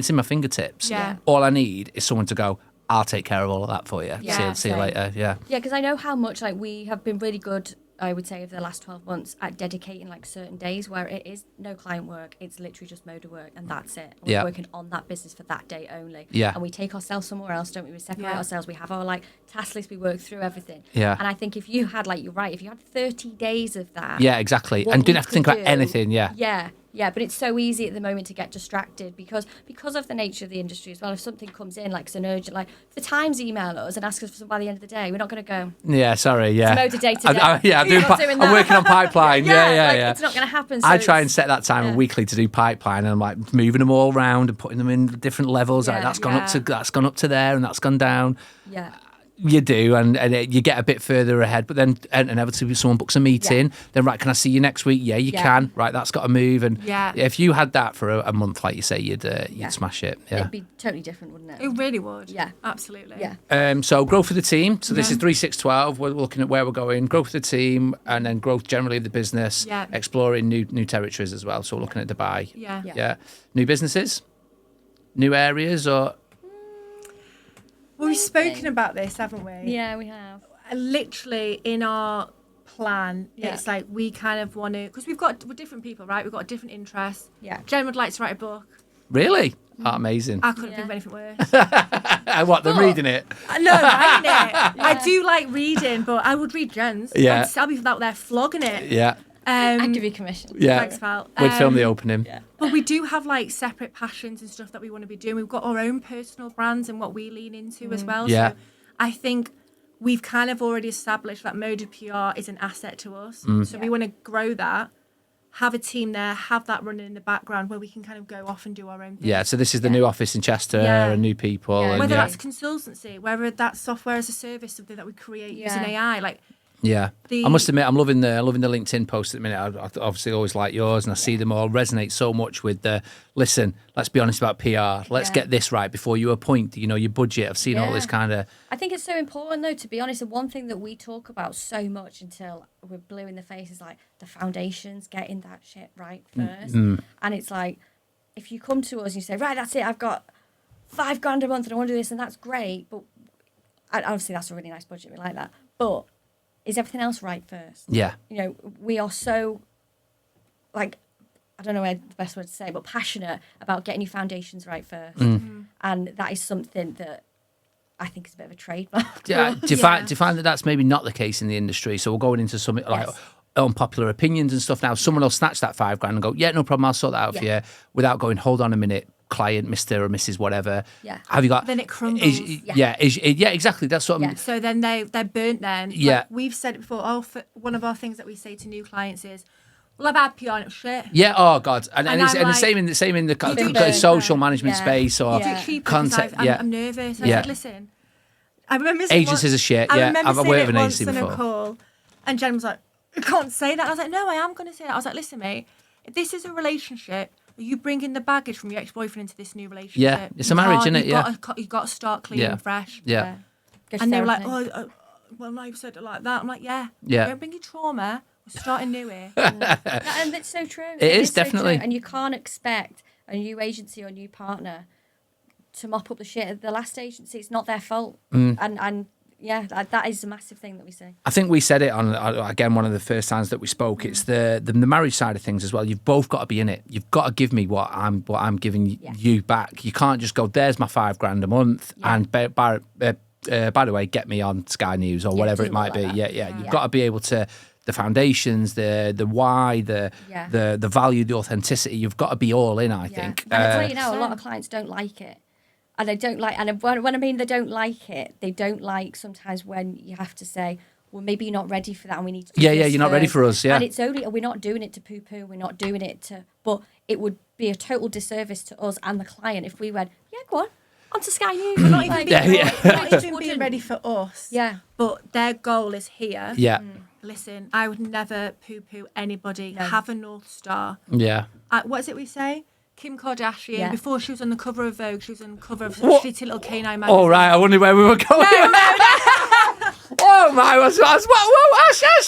in my fingertips. Yeah. All I need is someone to go, I'll take care of all of that for you. Yeah, See you same. later. Yeah. Yeah, because I know how much like we have been really good, I would say, over the last 12 months at dedicating like certain days where it is no client work, it's literally just MODA work and that's it. We're working on that business for that day only. Yeah. And we take ourselves somewhere else, don't we? We separate ourselves. We have our like task list, we work through everything. Yeah. And I think if you had, like, you're right, if you had 30 days of that. Yeah, exactly. what And you didn't have to think could about do- anything. Yeah. Yeah, but it's so easy at the moment to get distracted because of the nature of the industry as well. If something comes in, like it's an urgent, like if the Times email us and ask us for something by the end of the day, we're not going to go, Yeah, sorry. Yeah. MODA day today. I'm working on pipeline. Yeah. It's not going to happen. So I try and set that time yeah. weekly to do pipeline, and I'm like moving them all around and putting them in different levels. Like Yeah. that's gone up to there, and that's gone down. Yeah. You do, and you get a bit further ahead, but then inevitably someone books a meeting. Then, right, can I see you next week? Yeah, you can. Right, that's got to move. And if you had that for a month, like you say, you'd smash it. Yeah. It'd be totally different, wouldn't it? It really would. Yeah. Absolutely. Yeah. So growth of the team. So this is 3-6-12. We're looking at where we're going. Growth of the team, and then growth generally of the business. Yeah. Exploring new territories as well. So we're looking at Dubai. Yeah. New businesses, new areas, or Well, we've spoken about this, haven't we? Yeah, we have. Literally in our plan, it's like we kind of want to, because we're different people, right? We've got different interests. Yeah. Jen would like to write a book. really? Oh, amazing. I couldn't think of anything worse. What? Them reading it? No, writing it. I do like reading, but I would read Jen's. Yeah. I'll be out there flogging it. Yeah. I'd give you commission. Yeah. Thanks, pal. We'd film the opening. Yeah. But we do have like separate passions and stuff that we want to be doing. We've got our own personal brands and what we lean into as well. Yeah. So I think we've kind of already established that MODA PR is an asset to us. So we want to grow that, have a team there, have that running in the background where we can kind of go off and do our own thing. Yeah, so this is the new office in Chester Yeah. and new people. Yeah. And Whether yeah. that's consultancy, whether that's software as a service, something that we create using Yeah. AI, like Yeah, I must admit, I'm loving the LinkedIn post at the minute. I obviously always like yours, and I see them all resonate so much with the listen. Let's be honest about PR. Let's get this right before you appoint. Your budget. I've seen all this kind of. I think it's so important though, to be honest. And one thing that we talk about so much until we're blue in the face is like the foundations, getting that shit right first. And it's like, if you come to us and you say, right, that's it, I've got $5,000 a month and I want to do this, and that's great, but obviously that's a really nice budget. We like that, but is everything else right first? Yeah. We are so, like, I don't know the best word to say, but passionate about getting your foundations right first. And And that is something that I think is a bit of a trademark. Yeah. Do you find that that's maybe not the case in the industry? So we're going into some like unpopular opinions and stuff now. Someone will snatch that $5,000 and go, yeah, no problem, I'll sort that out for you, without going, hold on a minute, client, Mr. or Mrs. whatever. Yeah. Have you got? Then it crumbles. Yeah, exactly. That's what I'm. So then they're burnt then. Yeah. Like we've said it before. One of our things that we say to new clients is, well, I've had PR and it was shit. Yeah. Oh God. And it's I'm the like, same in the burnt, social management space or content. I'm nervous. I said, listen. I remember agencies are shit. Yeah. I've worked with an agency before. On a call, and Jen was like, I can't say that. I was like, no, I am going to say that. I was like, listen, mate, if this is a relationship, are you bringing the baggage from your ex-boyfriend into this new relationship? Yeah, it's a marriage, isn't it? You've got to start clean and fresh. Yeah. And they were like, well, now you've said it like that. I'm like, yeah. Don't bring your trauma. We're starting new here. And it's so true. It is definitely. So true. And you can't expect a new agency or new partner to mop up the shit. The last agency, it's not their fault. And yeah, that is a massive thing that we say. I think we said it on, again, one of the first times that we spoke. It's the marriage side of things as well. You've both got to be in it. You've got to give me what I'm giving you back. You can't just go, there's my $5,000 a month, and by the way, get me on Sky News or whatever it might be. You've got to be able to, the foundations, the why, the value, the authenticity. You've got to be all in, I think. And I tell you now, a lot of clients don't like it. And they don't like, and when I mean they don't like it, they don't like sometimes when you have to say, well, maybe you're not ready for that and we need to do this you're not ready for us, And it's only, we're not doing it to poo-poo, we're not doing it to, but it would be a total disservice to us and the client if we went, go on to Sky News. We're not even being ready for us. Yeah. But their goal is here. Yeah. Listen, I would never poo-poo anybody. No. Have a North Star. Yeah. What is it we say? Kim Kardashian, before she was on the cover of Vogue, she was on the cover of shitty little canine magazine. Oh, right. I wondered where we were going. Oh, my. Whoa, stop.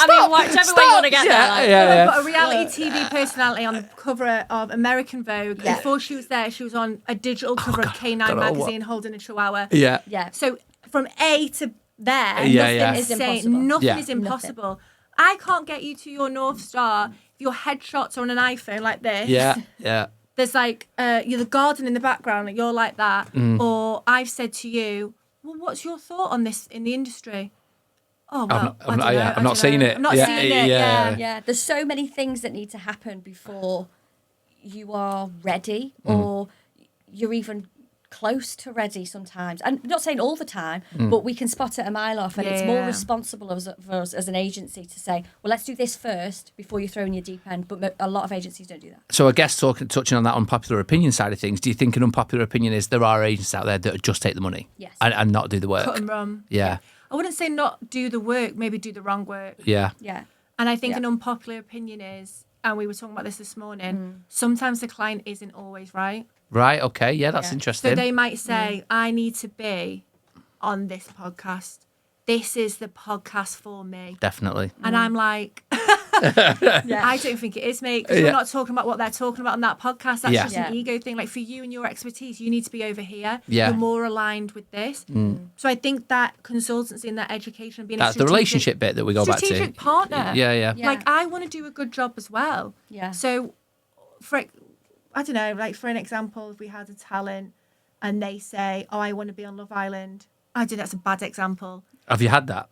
I mean, whichever way you want to get there. Yeah. Got a reality TV personality on the cover of American Vogue. Yeah. Before she was there, she was on a digital cover of Canine magazine holding a chihuahua. Yeah. So from A to there, nothing is impossible. I can't get you to your North Star if your headshots are on an iPhone like this. Yeah. There's like, you're the garden in the background, like you're like that. Or I've said to you, well, what's your thought on this in the industry? Oh, well, I'm not seeing it. I'm not seeing it. Yeah. There's so many things that need to happen before you are ready or you're even close to ready sometimes. And I'm not saying all the time, but we can spot it a mile off. And it's more responsible for us as an agency to say, well, let's do this first before you throw in your deep end. But a lot of agencies don't do that. So I guess touching on that unpopular opinion side of things, do you think an unpopular opinion is there are agents out there that just take the money and not do the work? Cut and run. Yeah. I wouldn't say not do the work, maybe do the wrong work. Yeah. And I think an unpopular opinion is, and we were talking about this morning, sometimes the client isn't always right. Right, okay, yeah, that's interesting. So they might say, I need to be on this podcast. This is the podcast for me. Definitely. And I'm like, I don't think it is, mate, because we're not talking about what they're talking about on that podcast. That's just an ego thing. Like for you and your expertise, you need to be over here. Yeah. You're more aligned with this. So I think that consultancy and that education, being that's the relationship bit that we go back to. Strategic partner. Yeah. Like I want to do a good job as well. Yeah. So I don't know, like for an example, if we had a talent and they say, oh, I want to be on Love Island. I do, that's a bad example. Have you had that?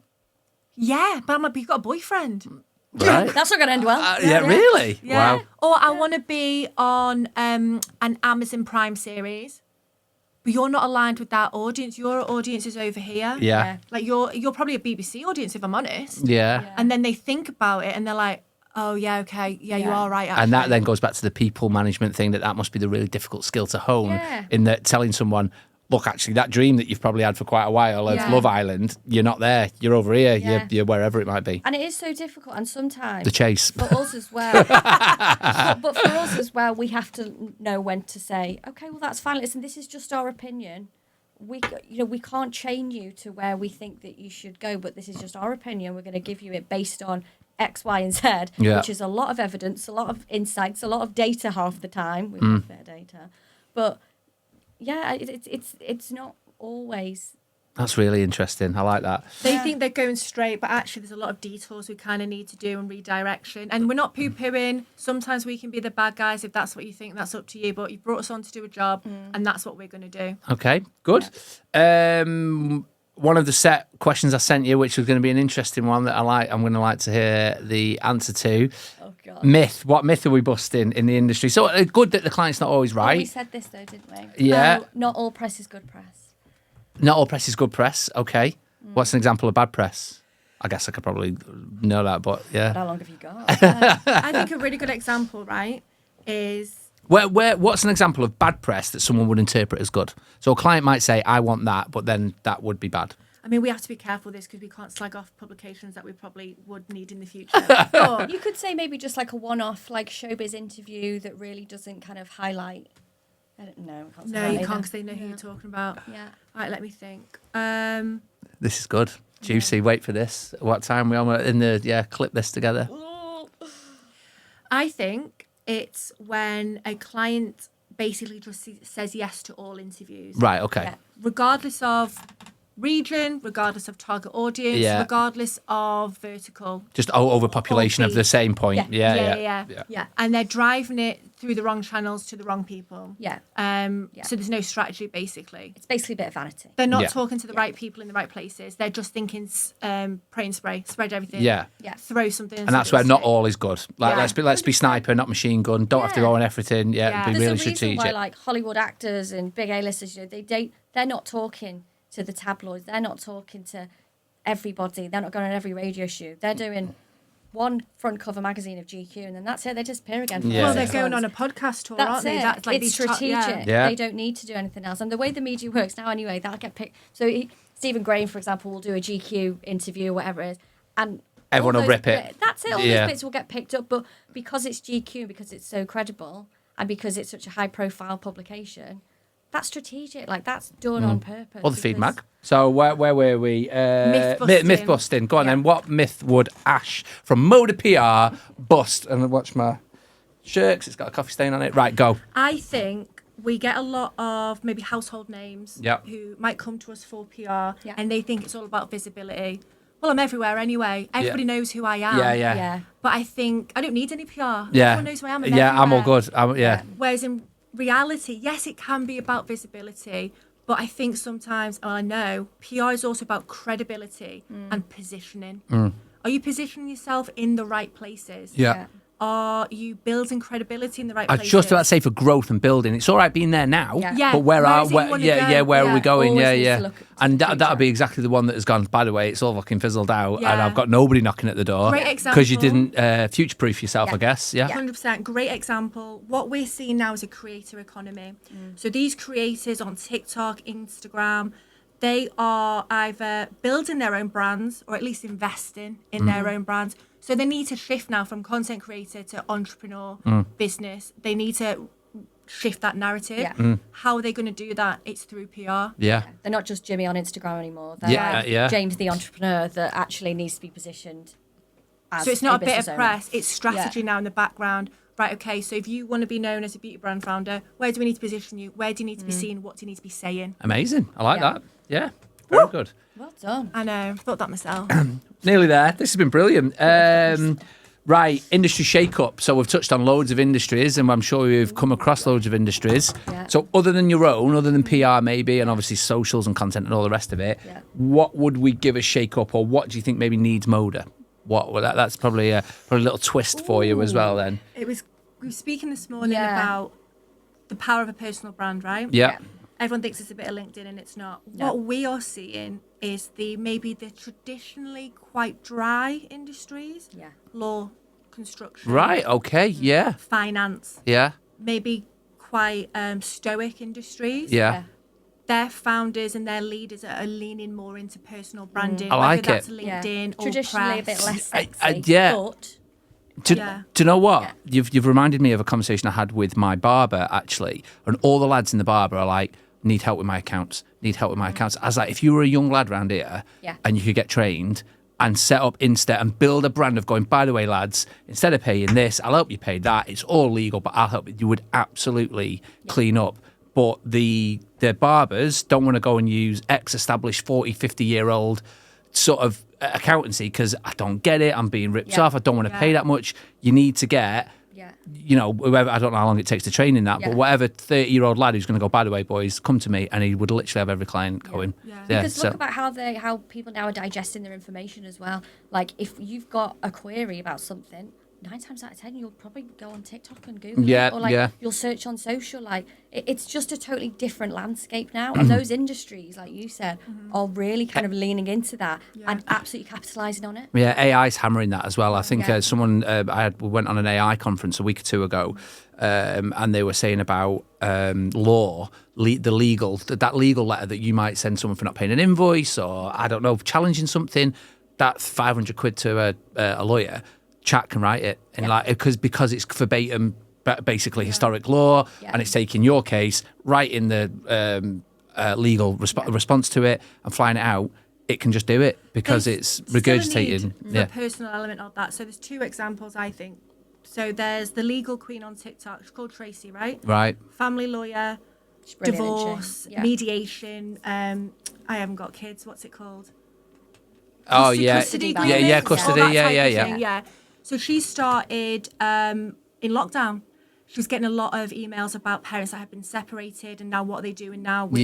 Yeah, but I'm like, but you've got a boyfriend. Right. That's not going to end well. Really? Yeah. Wow. Or I want to be on an Amazon Prime series, but you're not aligned with that audience. Your audience is over here. Yeah. Like you're probably a BBC audience, if I'm honest. Yeah. And then they think about it and they're like, oh, yeah, okay. Yeah, you are right, actually. And that then goes back to the people management thing, that must be the really difficult skill to hone in that telling someone, look, actually, that dream that you've probably had for quite a while of Love Island, you're not there. You're over here. You're wherever it might be. And it is so difficult. And sometimes... The chase. For us as well. but for us as well, we have to know when to say, okay, well, that's fine. Listen, this is just our opinion. We can't chain you to where we think that you should go, but this is just our opinion. We're going to give you it based on X, Y, and Z, which is a lot of evidence, a lot of insights, a lot of data half the time. We have fair data. But, yeah, it's not always That's really interesting. I like that. They think they're going straight, but actually there's a lot of detours we kind of need to do and redirection. And we're not poo-pooing. Sometimes we can be the bad guys if that's what you think. That's up to you. But you brought us on to do a job, and that's what we're going to do. Okay, good. One of the set questions I sent you, which was going to be an interesting one that I'm going to like to hear the answer to. Oh, God. Myth. What myth are we busting in the industry? So good that the client's not always right. Well, we said this, though, didn't we? Yeah. Not all press is good press. Not all press is good press. Okay. What's an example of bad press? I guess I could probably know that, but yeah. How long have you got? I think a really good example, right, is... What's an example of bad press that someone would interpret as good? So a client might say, I want that, but then that would be bad. I mean, we have to be careful with this because we can't slag off publications that we probably would need in the future. But You could say maybe just like a one-off like showbiz interview that really doesn't kind of highlight... I don't know. I can't say no, that you either. can't because they know who you're talking about. Yeah. All right, let me think. This is good. Juicy. Wait for this. What time we on? We're in the clip this together. I think it's when a client basically just says yes to all interviews. Right. Okay. Yeah. Regardless of region, regardless of target audience, Yeah. regardless of vertical. Just overpopulation of the same point. Yeah. Yeah. And they're driving it through the wrong channels to the wrong people. Yeah. So there's no strategy, basically. It's basically a bit of vanity. They're not Yeah. talking to the right people in the right places. They're just thinking pray and spray, spread everything. Yeah. Yeah. Throw something. And that's where not all is good. Like Yeah. let's be sniper, not machine gun. Don't have to Yeah. go on everything. Yeah. Yeah. Be There's really a reason strategic. why like Hollywood actors and big A-listers, they're not talking to the tabloids. They're not talking to everybody. They're not going on every radio show. They're doing one front cover magazine of GQ, and then that's it. They disappear again. For Yeah. Well, Yeah. they're going on a podcast tour, That's aren't they? it. That's like it's these strategic. Yeah. They don't need to do anything else. And the way the media works now, anyway, that'll get picked. So Stephen Graham, for example, will do a GQ interview, whatever it is, and Everyone all will those rip it. That's it. All Yeah. those bits will get picked up, but because it's GQ, because it's so credible, and because it's such a high-profile publication, that's strategic. Like that's done on purpose. Or the feed because- mag. So where were we? Myth-busting. Myth busting. Go on Yeah. then. What myth would Ash from MODA PR bust? And watch my shirt 'cause it's got a coffee stain on it. Right, go. I think we get a lot of maybe household names Yep. who might come to us for PR Yeah. and they think it's all about visibility. Well, I'm everywhere anyway. Everybody knows who I am. Yeah. Yeah. But I think I don't need any PR. Yeah. Everyone knows who I am. Yeah, I'm all everywhere. good. Yeah. Whereas in reality, yes, it can be about visibility, but I think sometimes, I know, PR is also about credibility and positioning. Are you positioning yourself in the right places? Yeah. Are you building credibility in the right I places? was just about to say for growth and building. It's all right being there now, Yeah. Yeah, but where are is it you wanna go? where are we going? Always Yeah, needs yeah. to look to And the that that'll future. be exactly the one that has gone. By the way, it's all fucking fizzled out, and Yeah. I've got nobody knocking at the door Great because you example. didn't future-proof yourself. Yeah. I guess. Yeah. 100%. Great example. What we're seeing now is a creator economy. So these creators on TikTok, Instagram, they are either building their own brands or at least investing in their own brands. So they need to shift now from content creator to entrepreneur business. They need to shift that narrative. Yeah. How are they going to do that? It's through PR. Yeah. They're not just Jimmy on Instagram anymore. They're Yeah, like yeah. James the entrepreneur that actually needs to be positioned as So it's not a bit of business owner. press, it's strategy Yeah. now in the background. Right, okay, so if you want to be known as a beauty brand founder, where do we need to position you? Where do you need to be seen? What do you need to be saying? Amazing. I like Yeah. that. Yeah. Very good. Well done. I know, thought that myself. Nearly there. This has been brilliant. Right, industry shake-up. So we've touched on loads of industries, and I'm sure you've come across loads of industries. Yeah. So other than your own, other than PR maybe, and obviously socials and content and all the rest of it, Yeah. what would we give a shake-up, or what do you think maybe needs MODA? That's probably a little twist for you as well then. We were speaking this morning Yeah. about the power of a personal brand, right? Yeah. Everyone thinks it's a bit of LinkedIn and it's not. No. What we are seeing is maybe the traditionally quite dry industries, Yeah. law, construction, Right, okay, yeah. finance, Yeah. maybe quite stoic industries. Yeah. Their founders and their leaders are leaning more into personal branding. I like whether that's it. LinkedIn or Traditionally press. a bit less I- sexy. yeah. But Do Yeah. you know what? Yeah. You've reminded me of a conversation I had with my barber, actually. And all the lads in the barber are like, need help with my accounts, need help with my accounts. I was like, if you were a young lad round here Yeah. and you could get trained and set up Insta and build a brand of going, by the way, lads, instead of paying this, I'll help you pay that. It's all legal, but I'll help you. You would absolutely clean up. but the barbers don't want to go and use established 40, 50-year-old sort of accountancy because I don't get it. I'm being ripped off. I don't want to pay that much. You need to get, whoever, I don't know how long it takes to train in that, but whatever 30-year-old lad who's going to go, by the way, boys, come to me, and he would literally have every client going. Because look about how people now are digesting their information as well. Like if you've got a query about something, 9 times out of 10 you'll probably go on TikTok and Google it, or you'll search on social. Like it's just a totally different landscape now, and those industries, like you said, are really kind of leaning into that and absolutely capitalizing on it. AI's hammering that as well. I think someone we went on an AI conference a week or two ago, and they were saying about law, that legal letter that you might send someone for not paying an invoice, or I don't know, challenging something. That's £500 to a lawyer. Chat can write it, and because it's verbatim, basically historic law, and it's taking your case, writing the legal response to it, and flying it out. It can just do it because it's regurgitating. The personal element of that. So there's 2 examples, I think. So there's the legal queen on TikTok. She's called Tracy, right? Right. Family lawyer, divorce, mediation. I haven't got kids. What's it called? Oh, custody. Custody. Yeah. So she started in lockdown. She was getting a lot of emails about parents that have been separated, and now what are they doing now with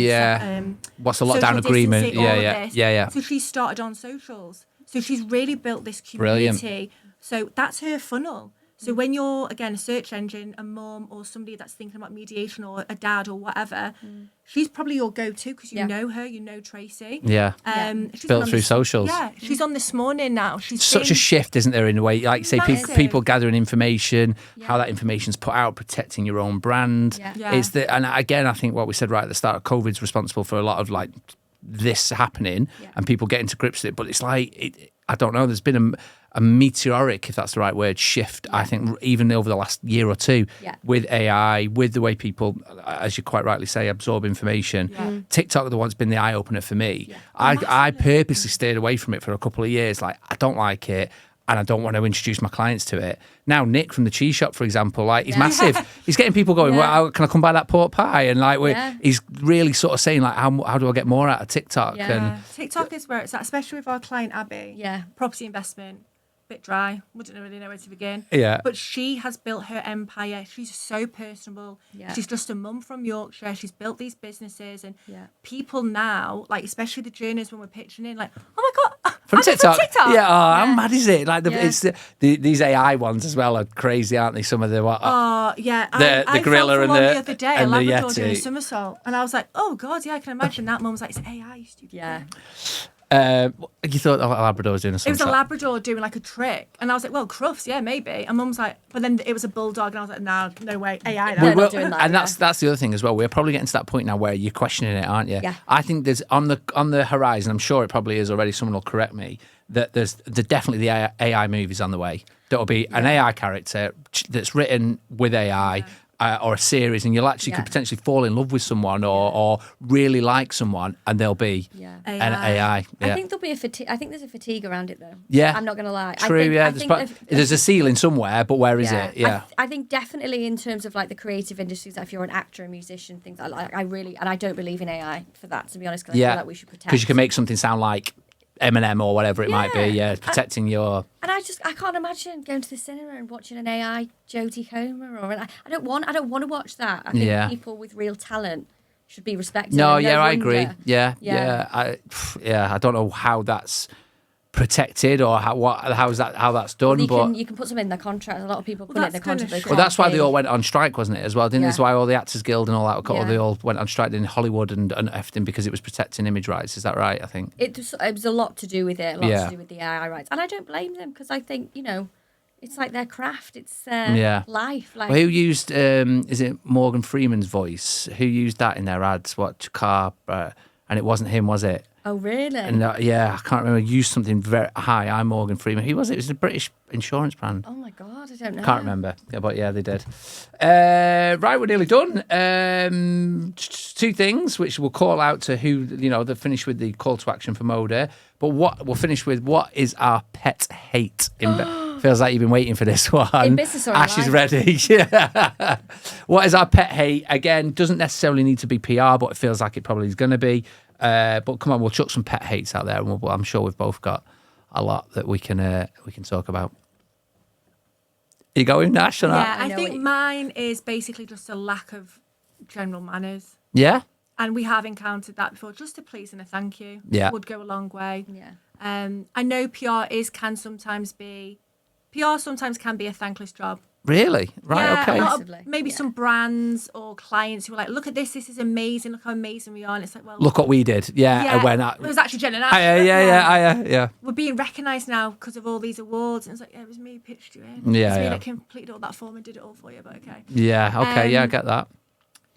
what's the lockdown agreement? Yeah. So she started on socials. So she's really built this community. Brilliant. So that's her funnel. So when you're, again, a search engine, a mum or somebody that's thinking about mediation, or a dad or whatever, she's probably your go-to because you know her, you know Tracy. Yeah. She's built through socials. Yeah, she's on This Morning now. She's such a shift, isn't there, in a way? Like you say, people gathering information, how that information's put out, protecting your own brand. It's and again, I think what we said right at the start, COVID's responsible for a lot of like this happening and people getting to grips with it. But it's like, I don't know, there's been a meteoric, if that's the right word, shift, I think, even over the last year or two with AI, with the way people, as you quite rightly say, absorb information. TikTok, the one's been the eye-opener for me. I purposely stayed away from it for a couple of years. Like, I don't like it, and I don't want to introduce my clients to it. Now, Nick from the Cheese Shop, for example, like, he's massive. He's getting people going, well, can I come buy that pork pie? And like, he's really sort of saying, like, how do I get more out of TikTok? And TikTok is where it's at, especially with our client, Abby. Property investment. Bit dry, wouldn't really know where to begin. But she has built her empire. She's so personable. She's just a mum from Yorkshire. She's built these businesses, and people now, like, especially the journeys when we're pitching in, like, oh my god, from TikTok. How mad is it? Like it's these AI ones as well are crazy, aren't they? Some of the the gorilla and the other day, a Labrador doing a somersault, and I was like, oh god, I can imagine that. Mum's like, it's AI, you stupid. You thought a Labrador was doing a somersault? It was a Labrador doing like a trick, and I was like, well, Crufts, maybe. And Mum's like, but then it was a bulldog, and I was like, nah, no way, AI. Not doing that, and that's the other thing as well. We're probably getting to that point now where you're questioning it, aren't you? I think there's on the horizon. I'm sure it probably is already. Someone will correct me. That there's definitely the AI movies on the way. That'll be an AI character that's written with AI. Or a series, and you'll actually could potentially fall in love with someone or really like someone, and there'll be an AI. I think there'll be I think there's a fatigue around it, though. I'm not going to lie. True, there's a ceiling somewhere, but where is it? I think definitely in terms of like the creative industries, if you're an actor, a musician, things like I don't believe in AI for that, to be honest, because I feel like we should protect. Because you can make something sound like Eminem or whatever it might be, protecting your... And I can't imagine going to the cinema and watching an AI Jodie Comer, or I don't want to watch that. I think people with real talent should be respected. No, I agree. I don't know how that's protected or how that's done. Well, you can put something in the contract. A lot of people put it in the contract. Well, that's why they all went on strike, wasn't it, as well? Didn't That's why all the Actors Guild and all that, they all went on strike in Hollywood and everything, because it was protecting image rights. Is that right, I think? It was a lot to do with it, to do with the AI rights. And I don't blame them, because I think, it's like their craft, it's their life. Like, well, who used, is it Morgan Freeman's voice? Who used that in their ads? What car? And it wasn't him, was it? Oh, really? And I can't remember. Used something very high. I'm Morgan Freeman. Who was it? It was a British insurance brand. Oh my god, I don't know. Can't remember. But they did. Right, we're nearly done. 2 things which we'll call out to who they've finished with the call to action for MODA. But we'll finish with what is our pet hate in Feels like you've been waiting for this one. In business or in Ash is life. ready. Yeah. What is our pet hate? Again, doesn't necessarily need to be PR, but it feels like it probably is going to be. But come on, we'll chuck some pet hates out there, and I'm sure we've both got a lot that we can talk about. You going, Ash? Or Yeah, not? I think mine is basically just a lack of general manners. Yeah. And we have encountered that before. Just a please and a thank you would go a long way. Yeah. I know PR sometimes can be a thankless job. Really? Right. Yeah, Okay. a lot of- Massively. maybe some brands or clients who are like, look at this is amazing, look how amazing we are. And it's like, well, Look what we did. Yeah. When it was actually Jen and Ash. yeah. We're being recognised now because of all these awards. And it's like, yeah, it was me who pitched you in. Yeah, It's me yeah. that completed all that form and did it all for you, but okay. Yeah. Okay. I get that.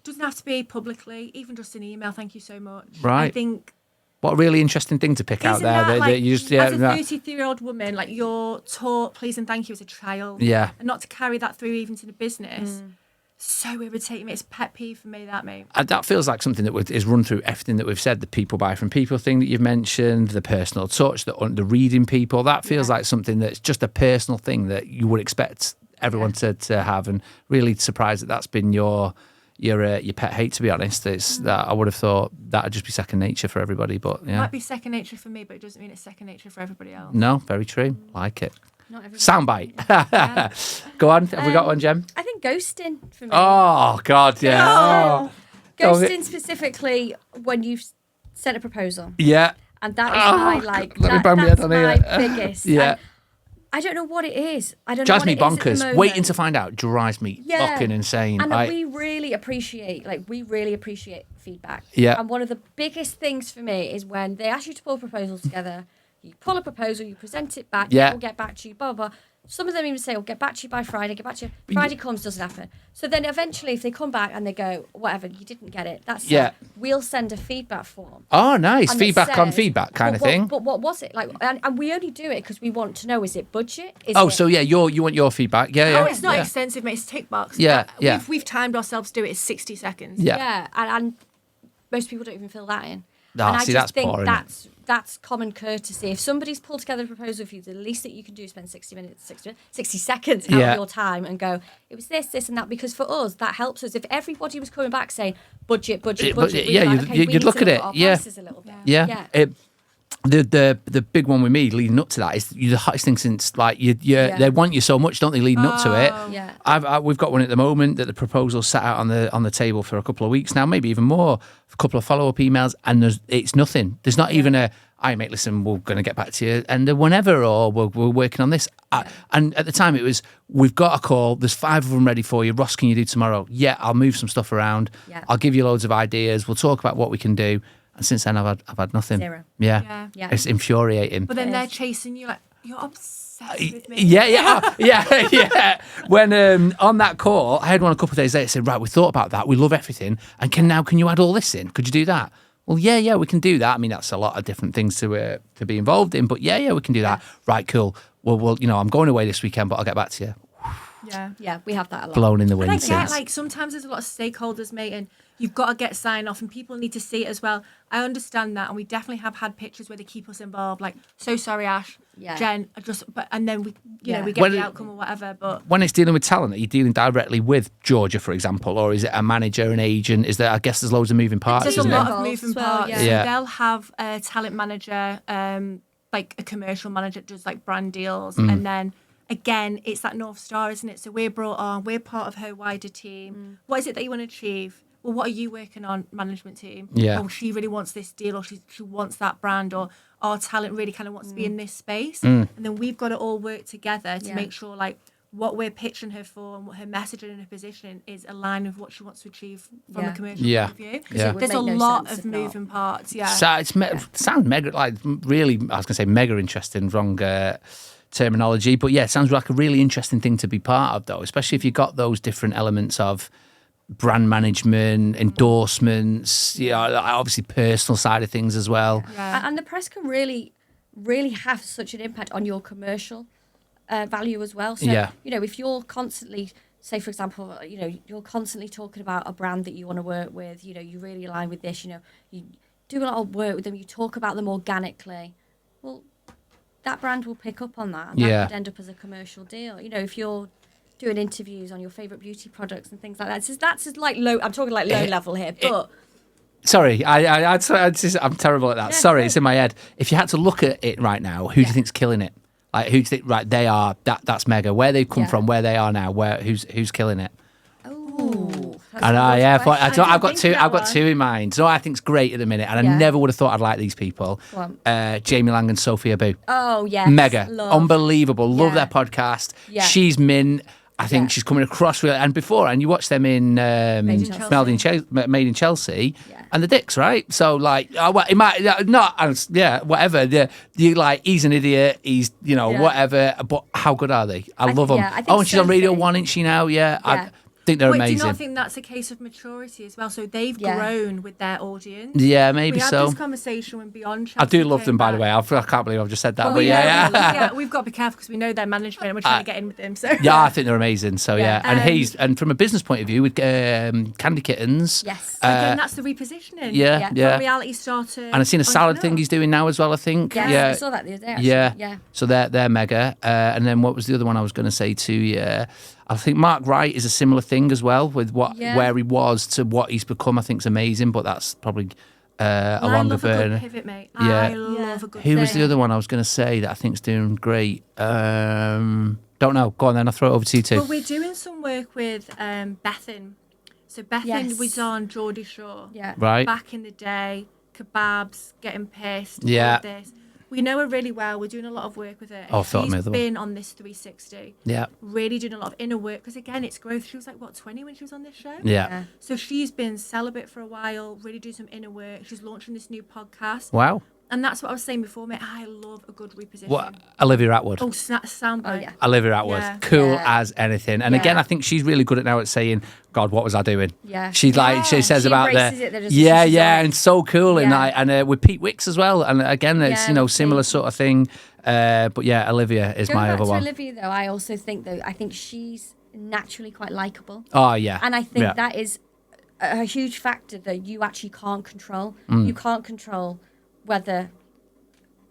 Doesn't have to be publicly, even just an email, thank you so much. Right. I think What a really interesting thing to pick out isn't there. that, like, you just, as a 33-year-old woman, like you're taught please and thank you as a child. Yeah. And not to carry that through even to the business. So irritating. It's a pet peeve for me, that, mate. That feels like something that is run through everything that we've said. The people buy from people thing that you've mentioned, the personal touch, the reading people. That feels like something that's just a personal thing that you would expect everyone to have, and really surprised that that's been your pet hate, to be honest. It's that I would have thought that'd just be second nature for everybody, but yeah. Might be second nature for me, but it doesn't mean it's second nature for everybody else. No, very true. Like it. Not everybody. Soundbite. Go on. Have we got one, Jem? I think ghosting for me. Oh, God, yeah. Oh. Ghosting specifically when you've sent a proposal. Yeah. And that is let me bang my head that's on my here. biggest. Yeah. And I don't know what it is. I don't Drives know me what it is at the bonkers. moment. Waiting to find out drives me Yeah. fucking insane. And we really appreciate feedback. Yeah. And one of the biggest things for me is when they ask you to pull a proposal together, you pull a proposal, you present it back, Yeah. we'll get back to you, blah, blah, blah. Some of them even say, "I'll get back to you by Friday, get back to you." Friday comes, doesn't happen. So then eventually if they come back and they go, whatever, you didn't get it, that's Yeah. it. We'll send a feedback form. Oh, nice. And it Feedback on says- feedback kind of but thing. But what was it? Like, and we only do it because we want to know, is it budget? Is Oh, it- so yeah, you want your feedback. Yeah, yeah. Oh, it's not yeah. extensive, mate. It's tick box. Yeah, yeah. We've timed ourselves to do it. It's 60 seconds. Yeah. Yeah, and most people don't even fill that in. Ah, and I see, just that's think poor, isn't it? that's common courtesy. If somebody's pulled together a proposal for you, the least that you can do is spend 60 seconds out Yeah. of your time and go, it was this, and that. Because for us, that helps us. If everybody was coming back saying budget, we'd Yeah, be like, okay, we you'd need look to at it, our yeah. prices a little bit. Yeah. The big one with me leading up to that is you're the hottest thing since, like, they want you so much, don't they, leading up to it? Yeah. We've got one at the moment that the proposal sat out on the table for a couple of weeks now, maybe even more, a couple of follow-up emails, and it's nothing. There's not even a, "Hey, mate, listen, we're going to get back to you, and whenever, or we're working on this." And at the time it was, "We've got a call, there's 5 of them ready for you. Ross, can you do tomorrow?" "Yeah, I'll move some stuff around. Yeah. I'll give you loads of ideas. We'll talk about what we can do." And since then, I've had nothing. Zero. Yeah. Yeah. It's infuriating. But then It they're is. chasing you like, you're obsessed with me. Yeah. When on that call, I had one a couple of days later. Said, "Right, we thought about that. We love everything. And can you add all this in? Could you do that?" "Well, yeah, we can do that." I mean, that's a lot of different things to be involved in. But yeah, we can do that. Right, cool. Well, I'm going away this weekend, but I'll get back to you. Yeah. Yeah, we have that a lot. Blown in the And wind I get, since. like, sometimes there's a lot of stakeholders, mate, and you've got to get sign off and people need to see it as well. I understand that, and we definitely have had pictures where they keep us involved, like, "So sorry, Ash, Yeah. Jen, and then we Yeah. we get When the it- outcome or whatever, but When it's dealing with talent, are you dealing directly with Georgia, for example, or is it a manager, an agent? Is there? I guess there's loads of moving parts, there's a isn't lot there? of Involved moving as well, parts. yeah. So Yeah. they'll have a talent manager, like a commercial manager that does like brand deals, Mm. and then again, it's that North Star, isn't it? So we're brought on, we're part of her wider team. What is it that you want to achieve? Well, what are you working on, management team? Yeah. Oh, she really wants this deal, or she wants that brand, or our talent really kind of wants to be in this space. Mm. And then we've got to all work together to Yeah. make sure, like, what we're pitching her for and what her messaging and her positioning is aligned with what she wants to achieve from Yeah. a commercial Yeah. point of view. Yeah. It would There's a make no lot sense of if not. moving parts. Yeah. So sounds mega, like, really, I was going to say mega interesting, wrong terminology, but yeah, it sounds like a really interesting thing to be part of, though, especially if you've got those different elements of brand management, endorsements, obviously personal side of things as well. Yeah. And the press can really have such an impact on your commercial value as well. So, Yeah. if you're constantly, say, for example, you're constantly talking about a brand that you want to work with, you really align with this, you do a lot of work with them, you talk about them organically. Well, that brand will pick up on that, and Yeah. that could end up as a commercial deal. You know, if you're doing interviews on your favourite beauty products and things like that, that's just like low. I'm talking like low level here, but. Sorry, I'm terrible at that. Yeah, Sorry, no. it's in my head. If you had to look at it right now, who do you think's killing it? Like, who do you think? Right, they are. That's mega. Where they've come from, where they are now. Who's killing it? Oh, And I've got two. I've got one. two in mind. So I think's great at the minute, and I Yeah. never would have thought I'd like these people. Go on. Jamie Lang and Sophia Boo. Oh yes, Mega, love. unbelievable. Love Yeah. their podcast. Yeah. She's mint. I think Yeah. she's coming across really. And before, and you watched them in in Chelsea. Made in Chelsea, Yeah. and the dicks, right? So like, well, it might not, whatever. You like, he's an idiot. He's Yeah. whatever. But how good are they? I love them. yeah, I think And she's on Radio Sophie- 1, isn't she now? Yeah, I Yeah. think they're Wait, amazing. do you not think that's a case of maturity as well? So they've Yeah. grown with their audience. Yeah, maybe We had so. this conversation when Beyond I do Chelsea love came them, by the back. way. I can't believe I've just said that. Well, but yeah. yeah, we've got to be careful because we know their management and we're trying to get in with them. So Yeah, I think they're amazing. So yeah, Yeah. and from a business point of view, with Candy Kittens, Yes. again, that's the repositioning. yeah, Yeah. From reality starter. and I've seen a salad thing he's doing now as well. I think. Yes, Yeah, I saw that the other day. Actually. yeah, Yeah. So they're mega. And then what was the other one I was going to say to you? I think Mark Wright is a similar thing as well with where he was to what he's become. I think is amazing, but that's probably a I longer love a good burn. pivot, mate. Yeah. I love a good Who was pivot. the other one I was going to say that I think's doing great? Don't know. Go on then. I'll throw it over to you two. But we're doing some work with Bethan. So Bethan Yes. was on Geordie Shore. Yeah. Right. Back in the day, kebabs, getting pissed. Yeah. All of this. We know her really well. We're doing a lot of work with her. Oh, I thought She's maybe the one. been on this 360. Yeah. Really doing a lot of inner work because again, it's growth. She was like 20 when she was on this show. Yeah. So she's been celibate for a while. Really doing some inner work. She's launching this new podcast. Wow. And that's what I was saying before, mate. I love a good reposition. What? Olivia Atwood. Oh, soundbite. Oh, yeah. Olivia Atwood, Yeah. cool Yeah. as anything. And Yeah. again, I think she's really good at now at saying, "God, what was I doing?" Yeah. She she says She about embraces the it, just yeah, she's yeah, like- and so cool. Yeah. And with Pete Wicks as well. And again, it's Yeah, similar Pete. sort of thing. But yeah, Olivia is Going my back other to one. Olivia, though, I also think she's naturally quite likable, Oh yeah, and I think yeah. that is a huge factor that you actually can't control. Mm. You can't control whether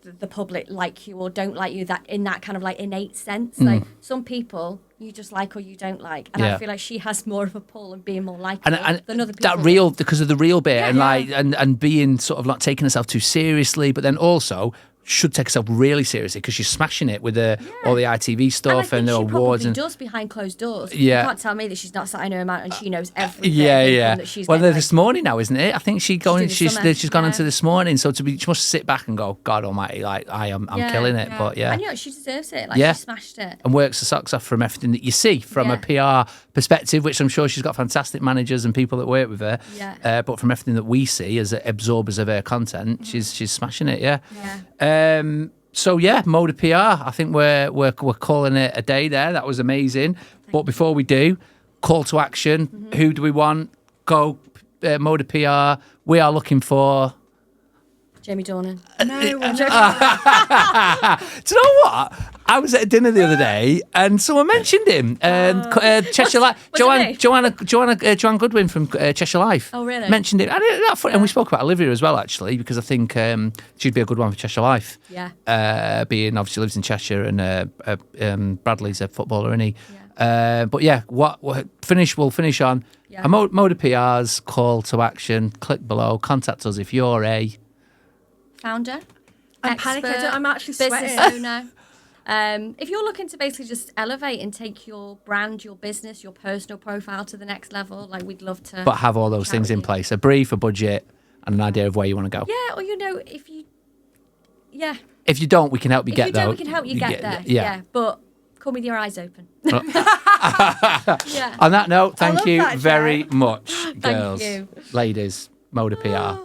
the public like you or don't like you, that in that kind of like innate sense. Like some people you just like or you don't like, and Mm. Yeah. I feel like she has more of a pull and being more likable and than other people. that real because of the real bit and Yeah. like and being sort of not taking herself too seriously, but then also should take herself really seriously because she's smashing it with all the ITV And I stuff think and the she awards probably and does behind closed doors. Yeah. You can't tell me that she's not sat in her amount and she knows everything. yeah. That she's Well, getting, this morning now, isn't it? I think she's doing the summer. gone Yeah. into this morning, so she must sit back and go, God Almighty, like I'm Yeah, killing it. yeah. But yeah, And you know, she deserves it. Like Yeah. she smashed it. and works the socks off from everything that you see from a PR perspective, which I'm sure she's got fantastic managers and people that work with her. Yeah. But from everything that we see as absorbers of her content, she's smashing it. Yeah. Yeah. So yeah, MODA PR. I think we're calling it a day there. That was amazing. But before we do, call to action. Who do we want? Go MODA PR. We are looking for. Jamie Dornan. No, we're joking. Do you know what? I was at a dinner the other day and someone mentioned him. Cheshire Life. Was it Joanne Goodwin from Cheshire Life. Oh, really? Mentioned it. And we spoke about Olivia as well, actually, because I think she'd be a good one for Cheshire Life. Yeah. Being obviously lives in Cheshire and Bradley's a footballer, isn't he? But yeah, we'll finish on Yeah. a MODA PR's call to action. Click below. Contact us if you're a Founder. I'm panicking. I'm actually business sweating. owner. If you're looking to basically just elevate and take your brand, your business, your personal profile to the next level, like we'd love to. but have all those chat things with in you. place: a brief, a budget, and an idea of where you want to go. Yeah, or if you. Yeah. If you don't, we can help you If get you there. don't, we can help you get there. Yeah. But come with your eyes open. Yeah. On that note, thank love you that, very Jo. much, girls, you. ladies, MODA PR.